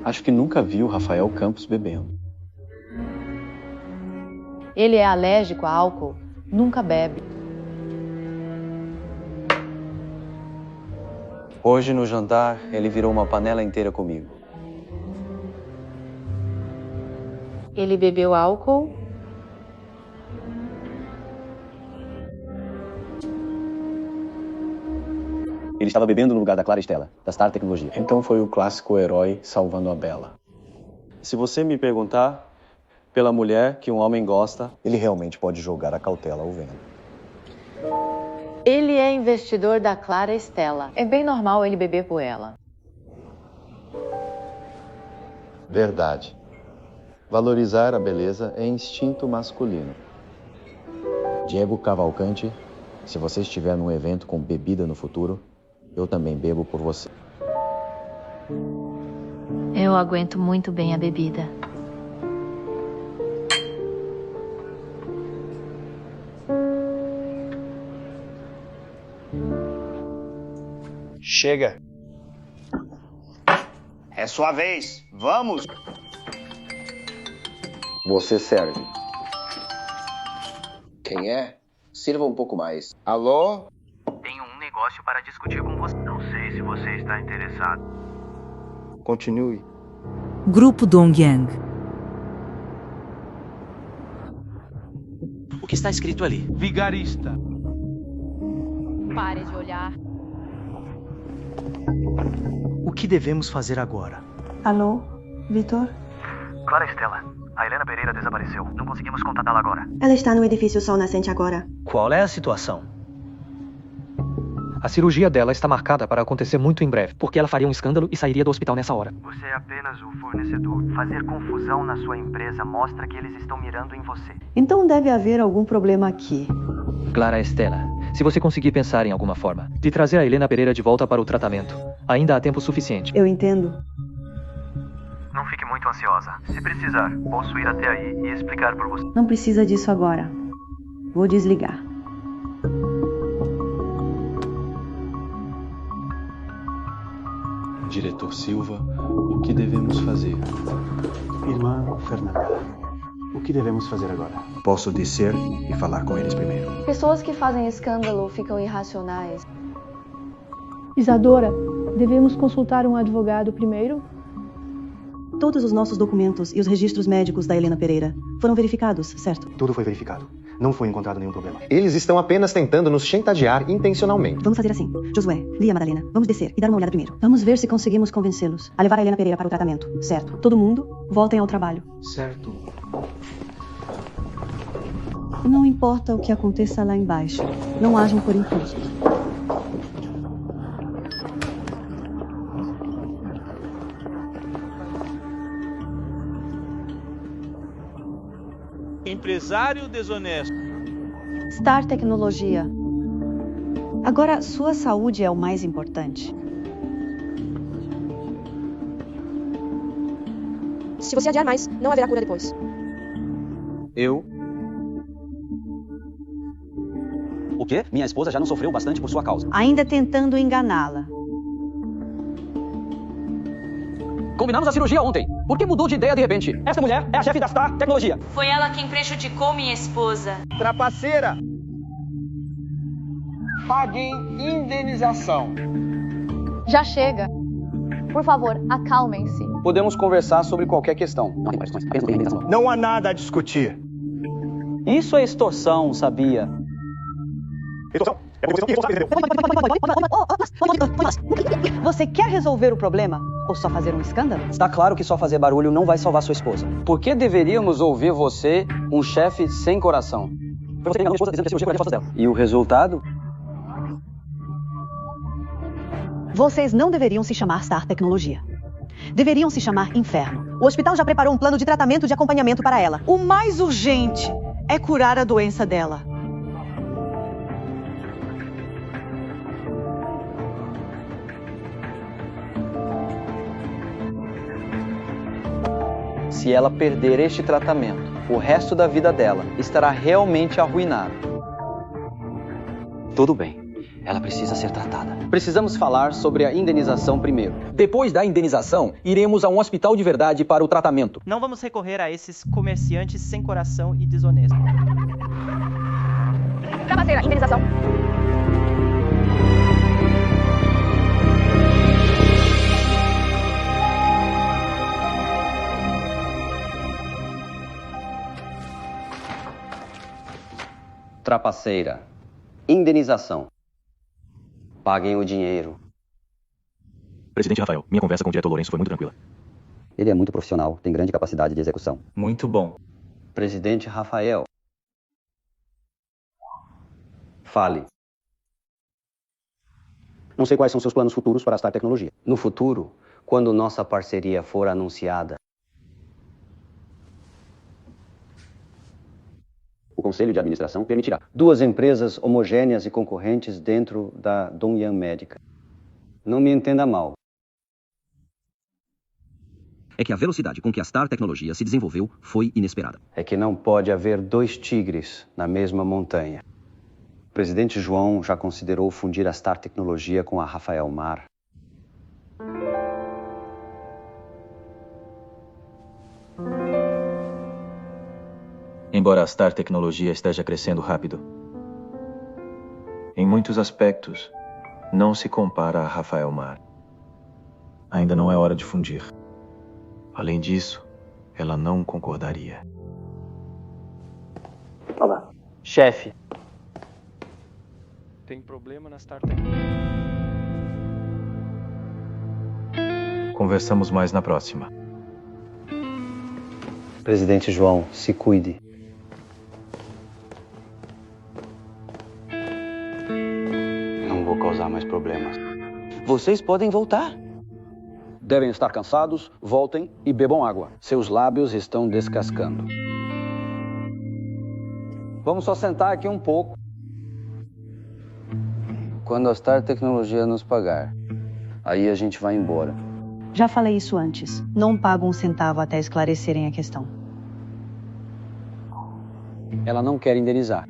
Acho que nunca vi o Rafael Campos bebendo. Ele é alérgico a álcool, nunca bebe. Hoje no jantar, ele virou uma panela inteira comigo. Ele bebeu álcool? Ele estava bebendo no lugar da Clara Estela, da Star Tecnologia. Então foi o clássico herói salvando a Bela. Se você me perguntar, pela mulher que um homem gosta, ele realmente pode jogar a cautela ao vento. Ele é investidor da Clara Estela. É bem normal ele beber por ela. Verdade. Valorizar a beleza é instinto masculino. Diego Cavalcante, se você estiver num evento com bebida no futuro, eu também bebo por você. Eu aguento muito bem a bebida. Chega. É sua vez. Vamos. Você serve. Quem é? Sirva um pouco mais. Alô? Tenho um negócio para discutir com você. Não sei se você está interessado. Continue. Grupo Dongyang. O que está escrito ali? Vigarista. Pare de olhar. O que devemos fazer agora? Alô, Vitor? Clara Estela, a Helena Pereira desapareceu. Não conseguimos contatá-la agora. Ela está no edifício Sol Nascente agora. Qual é a situação? A cirurgia dela está marcada para acontecer muito em breve, porque ela faria um escândalo e sairia do hospital nessa hora. Você é apenas o fornecedor. Fazer confusão na sua empresa mostra que eles estão mirando em você. Então deve haver algum problema aqui. Clara Estela, se você conseguir pensar em alguma forma de trazer a Helena Pereira de volta para o tratamento, ainda há tempo suficiente. Eu entendo. Não fique muito ansiosa. Se precisar, posso ir até aí e explicar por você. Não precisa disso agora. Vou desligar. Diretor Silva, o que devemos fazer? Irmã Fernanda, o que devemos fazer agora? Posso descer e falar com eles primeiro. Pessoas que fazem escândalo ficam irracionais. Isadora, devemos consultar um advogado primeiro? Todos os nossos documentos e os registros médicos da Helena Pereira foram verificados, certo? Tudo foi verificado. Não foi encontrado nenhum problema. Eles estão apenas tentando nos chantagear intencionalmente. Vamos fazer assim. Josué, Lia Madalena, vamos descer e dar uma olhada primeiro. Vamos ver se conseguimos convencê-los a levar a Helena Pereira para o tratamento, certo? Todo mundo, voltem ao trabalho. Certo. Não importa o que aconteça lá embaixo. Não ajam por impulso. Empresário desonesto. Star Tecnologia. Agora, sua saúde é o mais importante. Se você adiar mais, não haverá cura depois. O quê? Minha esposa já não sofreu bastante por sua causa. Ainda tentando enganá-la. Combinamos a cirurgia ontem. Por que mudou de ideia de repente? Essa mulher é a chefe da Star Tecnologia. Foi ela quem prejudicou minha esposa. Trapaceira. Paguem indenização. Já chega. Por favor, acalmem-se. Podemos conversar sobre qualquer questão. Não há nada a discutir. Isso é extorsão, sabia? Extorsão? É porque você não entendeu. Você quer resolver o problema ou só fazer um escândalo? Está claro que só fazer barulho não vai salvar sua esposa. Por que deveríamos ouvir você, um chefe sem coração? Foi você que enganou minha esposa dizendo que a cirurgia curaria as costas dela. E o resultado? Vocês não deveriam se chamar Star Tecnologia. Deveriam se chamar Inferno. O hospital já preparou um plano de tratamento de acompanhamento para ela. O mais urgente é curar a doença dela. Se ela perder este tratamento, o resto da vida dela estará realmente arruinado. Tudo bem. Ela precisa ser tratada. Precisamos falar sobre a indenização primeiro. Depois da indenização, iremos a um hospital de verdade para o tratamento. Não vamos recorrer a esses comerciantes sem coração e desonestos. Trapaceira, indenização. Trapaceira. Indenização. Paguem o dinheiro. Presidente Rafael, minha conversa com o diretor Lourenço foi muito tranquila. Ele é muito profissional, tem grande capacidade de execução. Muito bom. Presidente Rafael. Fale. Não sei quais são seus planos futuros para a Star Tecnologia. No futuro, quando nossa parceria for anunciada, O Conselho de Administração permitirá 2 empresas homogêneas e concorrentes dentro da Dongyang Médica. Não me entenda mal. É que a velocidade com que a Star Tecnologia se desenvolveu foi inesperada. É que não pode haver 2 tigres na mesma montanha. O presidente João já considerou fundir a Star Tecnologia com a Rafael Mar. Embora a Star Tecnologia esteja crescendo rápido, em muitos aspectos, não se compara a Rafael Mar. Ainda não é hora de fundir. Além disso, ela não concordaria. Olá. Chefe. Tem problema na Star Tecnologia. Conversamos mais na próxima. Presidente João, se cuide. Não vou causar mais problemas. Vocês podem voltar. Devem estar cansados, voltem e bebam água. Seus lábios estão descascando. Vamos só sentar aqui um pouco. Quando a Star Tecnologia nos pagar, aí a gente vai embora. Já falei isso antes. Não pago um centavo até esclarecerem a questão. Ela não quer indenizar.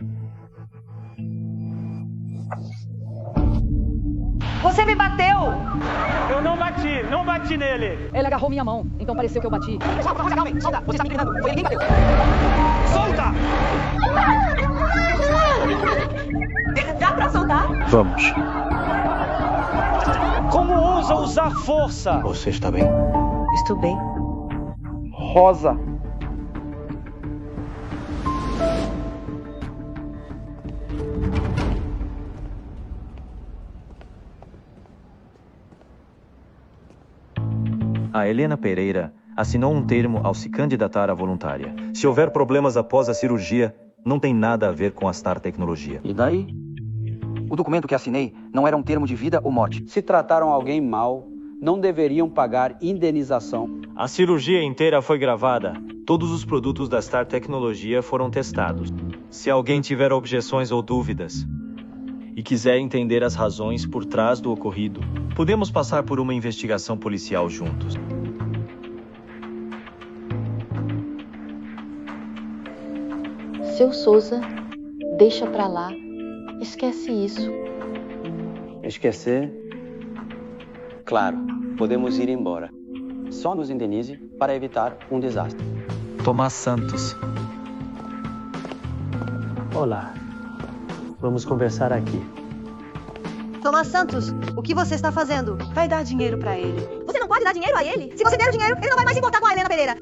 Você me bateu! Eu não bati nele! Ele agarrou minha mão, então pareceu que eu bati. Solta! Você está me incriminando! Foi ele quem bateu! Solta! Dá pra soltar? Vamos. Como ousa usar força? Você está bem? Estou bem. Rosa. A Helena Pereira assinou um termo ao se candidatar à voluntária. Se houver problemas após a cirurgia, não tem nada a ver com a Star Tecnologia. E daí? O documento que assinei não era um termo de vida ou morte. Se trataram alguém mal, não deveriam pagar indenização. A cirurgia inteira foi gravada. Todos os produtos da Star Tecnologia foram testados. Se alguém tiver objeções ou dúvidas e quiser entender as razões por trás do ocorrido, podemos passar por uma investigação policial juntos. Seu Souza, deixa pra lá. Esquece isso. Esquecer? Claro, podemos ir embora. Só nos indenize para evitar um desastre. Tomás Santos. Olá. Vamos conversar aqui. Tomás Santos, o que você está fazendo? Vai dar dinheiro pra ele. Você não pode dar dinheiro a ele? Se você der o dinheiro, ele não vai mais se importar com a Helena Pereira.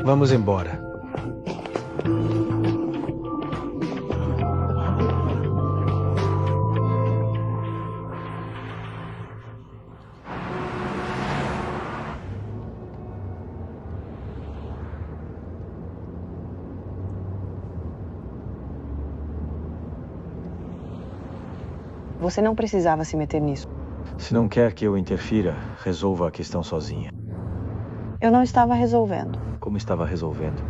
Vamos embora. Você não precisava se meter nisso. Se não quer que eu interfira, resolva a questão sozinha. Eu não estava resolvendo. Como estava resolvendo?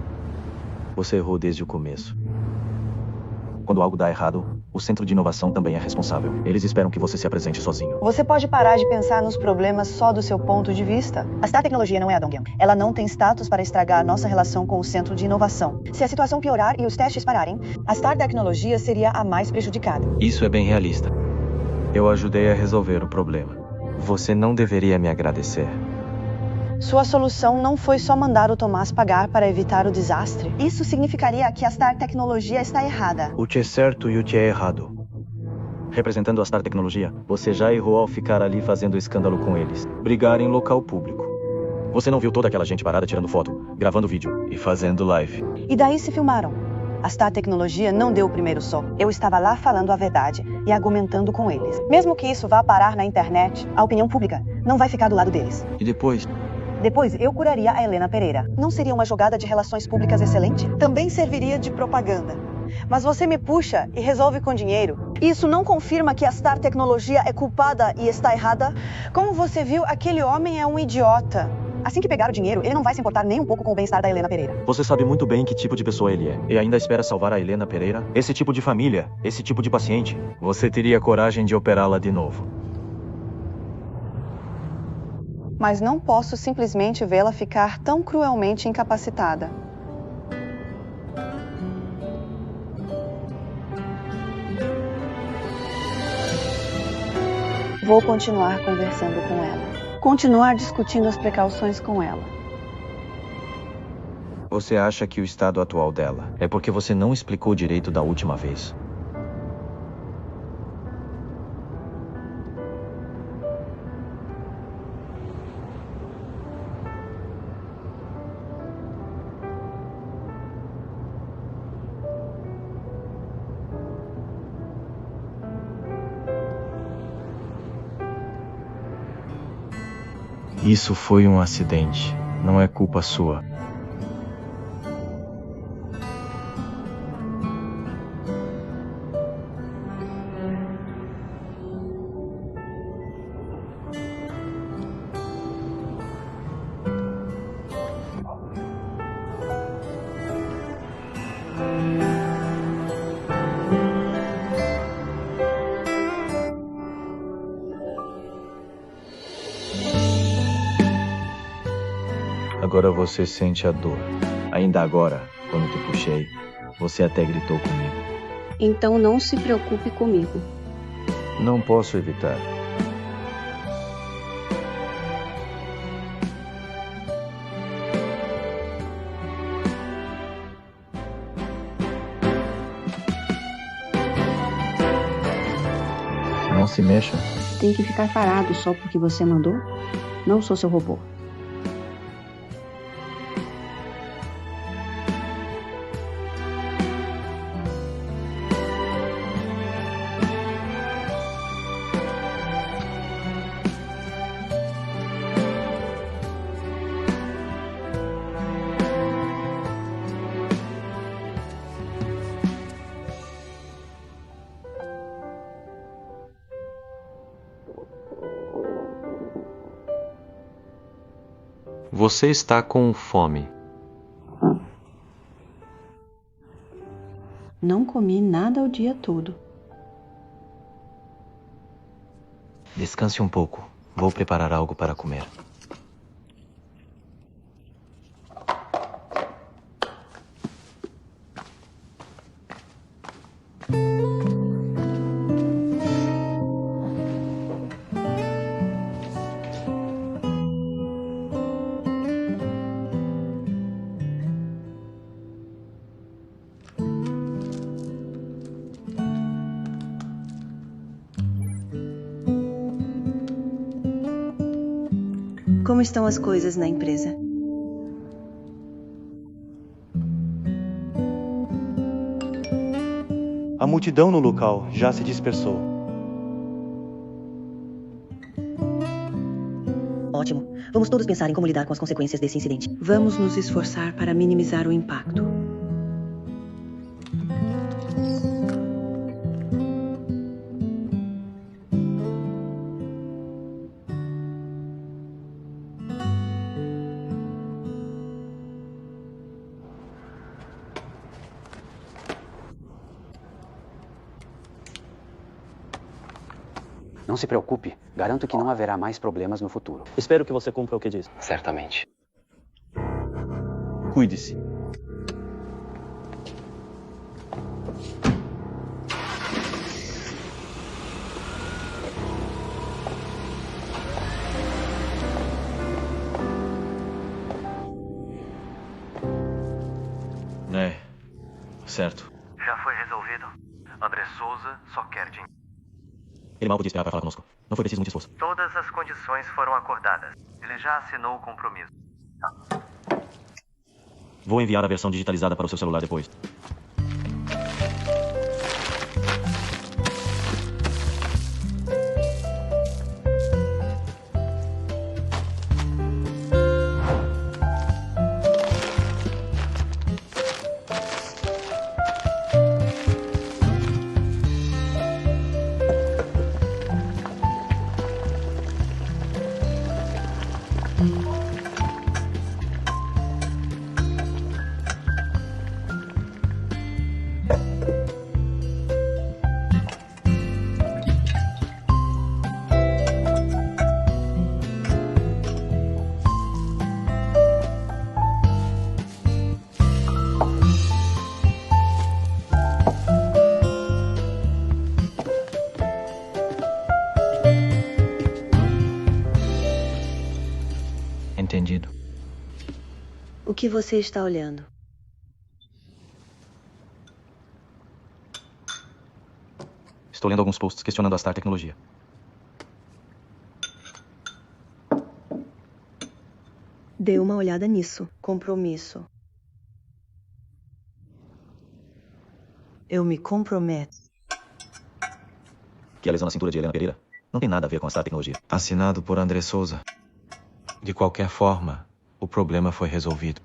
Você errou desde o começo. Quando algo dá errado, o Centro de Inovação também é responsável. Eles esperam que você se apresente sozinho. Você pode parar de pensar nos problemas só do seu ponto de vista? A Star Tecnologia não é a Donghyun. Ela não tem status para estragar a nossa relação com o Centro de Inovação. Se a situação piorar e os testes pararem, a Star Tecnologia seria a mais prejudicada. Isso é bem realista. Eu ajudei a resolver o problema. Você não deveria me agradecer. Sua solução não foi só mandar o Tomás pagar para evitar o desastre. Isso significaria que a Star Tecnologia está errada. O que é certo e o que é errado. Representando a Star Tecnologia, você já errou ao ficar ali fazendo escândalo com eles. Brigar em local público. Você não viu toda aquela gente parada tirando foto, gravando vídeo e fazendo live. E daí se filmaram. A Star Tecnologia não deu o primeiro soco. Eu estava lá falando a verdade e argumentando com eles. Mesmo que isso vá parar na internet, a opinião pública não vai ficar do lado deles. E depois? Depois, eu curaria a Helena Pereira. Não seria uma jogada de relações públicas excelente? Também serviria de propaganda. Mas você me puxa e resolve com dinheiro. Isso não confirma que a Star Tecnologia é culpada e está errada? Como você viu, aquele homem é um idiota. Assim que pegar o dinheiro, ele não vai se importar nem um pouco com o bem-estar da Helena Pereira. Você sabe muito bem que tipo de pessoa ele é. E ainda espera salvar a Helena Pereira? Esse tipo de família, esse tipo de paciente, você teria coragem de operá-la de novo. Mas não posso simplesmente vê-la ficar tão cruelmente incapacitada. Vou continuar conversando com ela. Continuar discutindo as precauções com ela. Você acha que o estado atual dela é porque você não explicou direito da última vez? Isso foi um acidente. Não é culpa sua. Agora você sente a dor. Ainda agora, quando te puxei, você até gritou comigo. Então não se preocupe comigo. Não posso evitar. Não se mexa. Tem que ficar parado só porque você mandou? Não sou seu robô. Você está com fome. Não comi nada o dia todo. Descanse um pouco. Vou preparar algo para comer. Como estão as coisas na empresa? A multidão no local já se dispersou. Ótimo. Vamos todos pensar em como lidar com as consequências desse incidente. Vamos nos esforçar para minimizar o impacto. Não se preocupe, garanto que não haverá mais problemas no futuro. Espero que você cumpra o que diz. Certamente. Cuide-se. É, certo. Já foi resolvido. André Souza só quer dinheiro. Ele mal podia esperar para falar conosco. Não foi preciso muito esforço. Todas as condições foram acordadas. Ele já assinou o compromisso. Vou enviar a versão digitalizada para o seu celular depois. Entendido. O que você está olhando? Estou lendo alguns posts questionando a Star Tecnologia. Dê uma olhada nisso. Compromisso. Eu me comprometo. Que a lesão na cintura de Helena Pereira não tem nada a ver com a Star Tecnologia. Assinado por André Souza. De qualquer forma, o problema foi resolvido.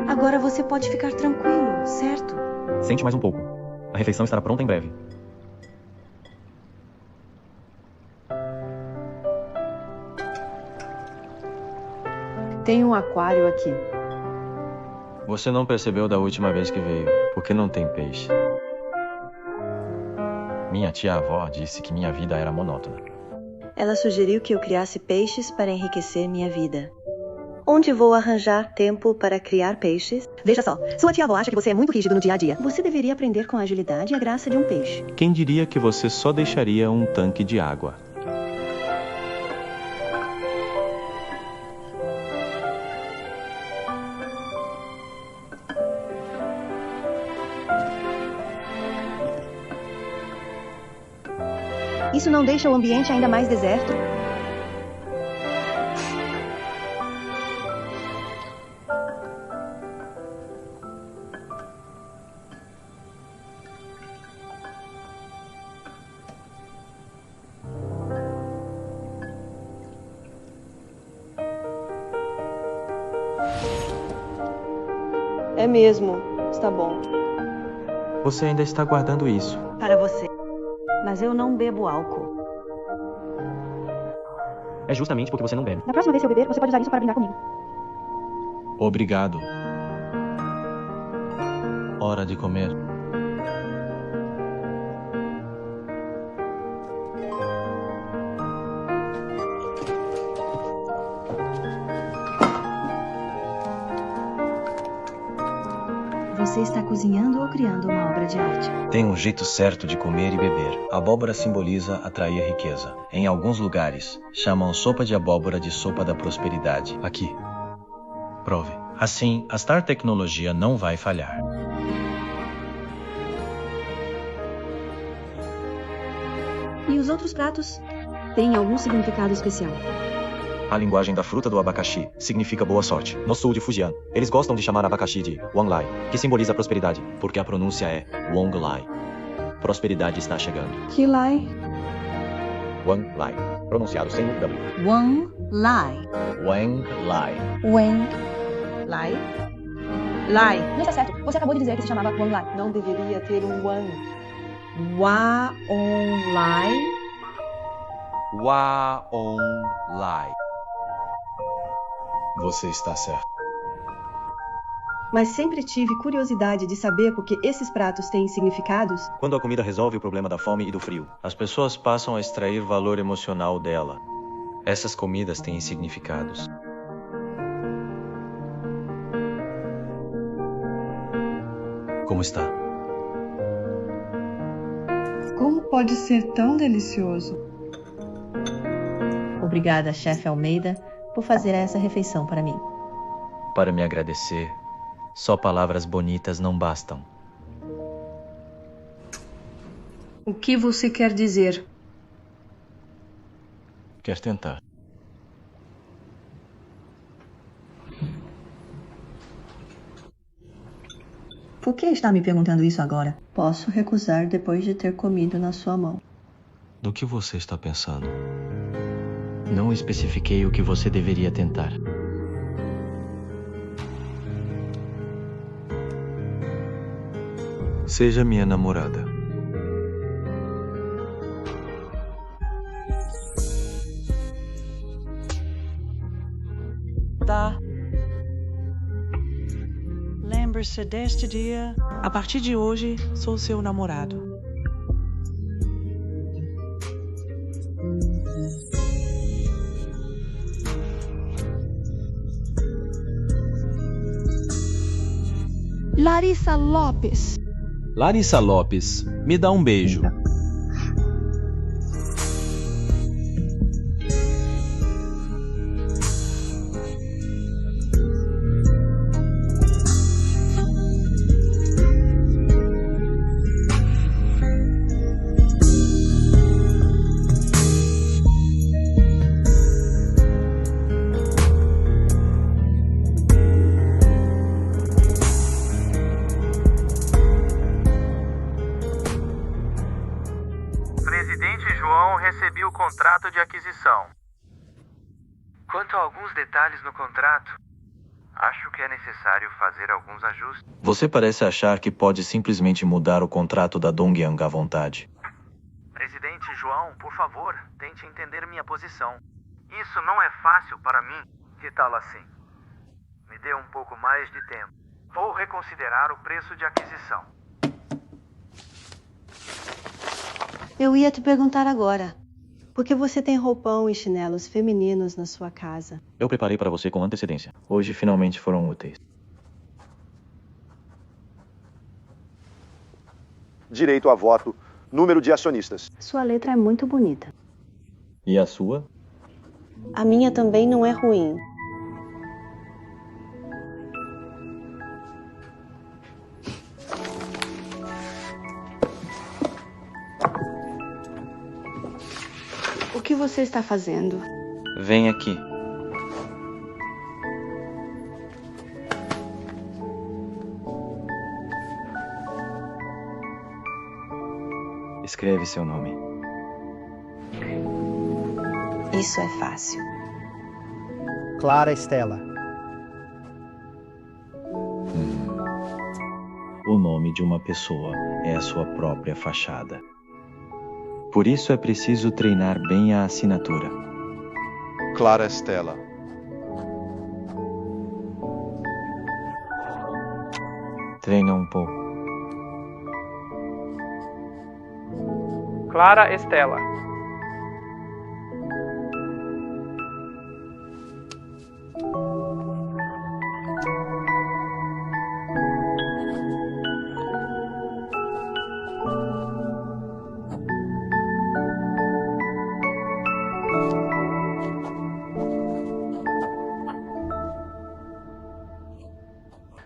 Agora você pode ficar tranquilo, certo? Sente mais um pouco. A refeição estará pronta em breve. Tem um aquário aqui. Você não percebeu da última vez que veio, porque não tem peixe. Minha tia-avó disse que minha vida era monótona. Ela sugeriu que eu criasse peixes para enriquecer minha vida. Onde vou arranjar tempo para criar peixes? Veja só, sua tia-avó acha que você é muito rígido no dia a dia. Você deveria aprender com a agilidade e a graça de um peixe. Quem diria que você só deixaria um tanque de água? Isso não deixa o ambiente ainda mais deserto? É mesmo. Está bom. Você ainda está guardando isso. Para você. Mas eu não bebo álcool. É justamente porque você não bebe. Na próxima vez que eu beber, você pode usar isso para brindar comigo. Obrigado. Hora de comer. Você está cozinhando ou criando uma obra de arte? Tem um jeito certo de comer e beber. A abóbora simboliza atrair riqueza. Em alguns lugares, chamam sopa de abóbora de sopa da prosperidade. Aqui. Prove. Assim, a Star Tecnologia não vai falhar. E os outros pratos? Têm algum significado especial? A linguagem da fruta do abacaxi significa boa sorte. No sul de Fujian, eles gostam de chamar abacaxi de Wanglai, que simboliza prosperidade, porque a pronúncia é Wonglai. Prosperidade está chegando. Que lai? Wanglai, pronunciado sem o W. Wanglai. Wanglai. Wanglai. Lai. Não está certo. Você acabou de dizer que se chamava Wanglai. Não deveria ter um wan. Waonlai. Waonlai. Você está certo. Mas sempre tive curiosidade de saber por que esses pratos têm significados. Quando a comida resolve o problema da fome e do frio, as pessoas passam a extrair valor emocional dela. Essas comidas têm significados. Como está? Como pode ser tão delicioso? Obrigada, chefe Almeida, por fazer essa refeição para mim. Para me agradecer, só palavras bonitas não bastam. O que você quer dizer? Quer tentar? Por que está me perguntando isso agora? Posso recusar depois de ter comido na sua mão. No que você está pensando? Não especifiquei o que você deveria tentar. Seja minha namorada. Tá. Lembre-se deste dia. A partir de hoje, sou seu namorado. Larissa Lopes. Larissa Lopes, me dá um beijo. Presidente João, recebi o contrato de aquisição. Quanto a alguns detalhes no contrato, acho que é necessário fazer alguns ajustes. Você parece achar que pode simplesmente mudar o contrato da Dongyang à vontade. Presidente João, por favor, tente entender minha posição. Isso não é fácil para mim. Que tal assim? Me dê um pouco mais de tempo. Vou reconsiderar o preço de aquisição. Eu ia te perguntar agora. Por que você tem roupão e chinelos femininos na sua casa? Eu preparei para você com antecedência. Hoje finalmente foram úteis. Direito a voto, número de acionistas. Sua letra é muito bonita. E a sua? A minha também não é ruim. O que você está fazendo? Vem aqui. Escreve seu nome. Isso é fácil. Clara Estela. O nome de uma pessoa é a sua própria fachada. Por isso é preciso treinar bem a assinatura. Clara Estela. Treina um pouco. Clara Estela.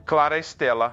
Clara Estela.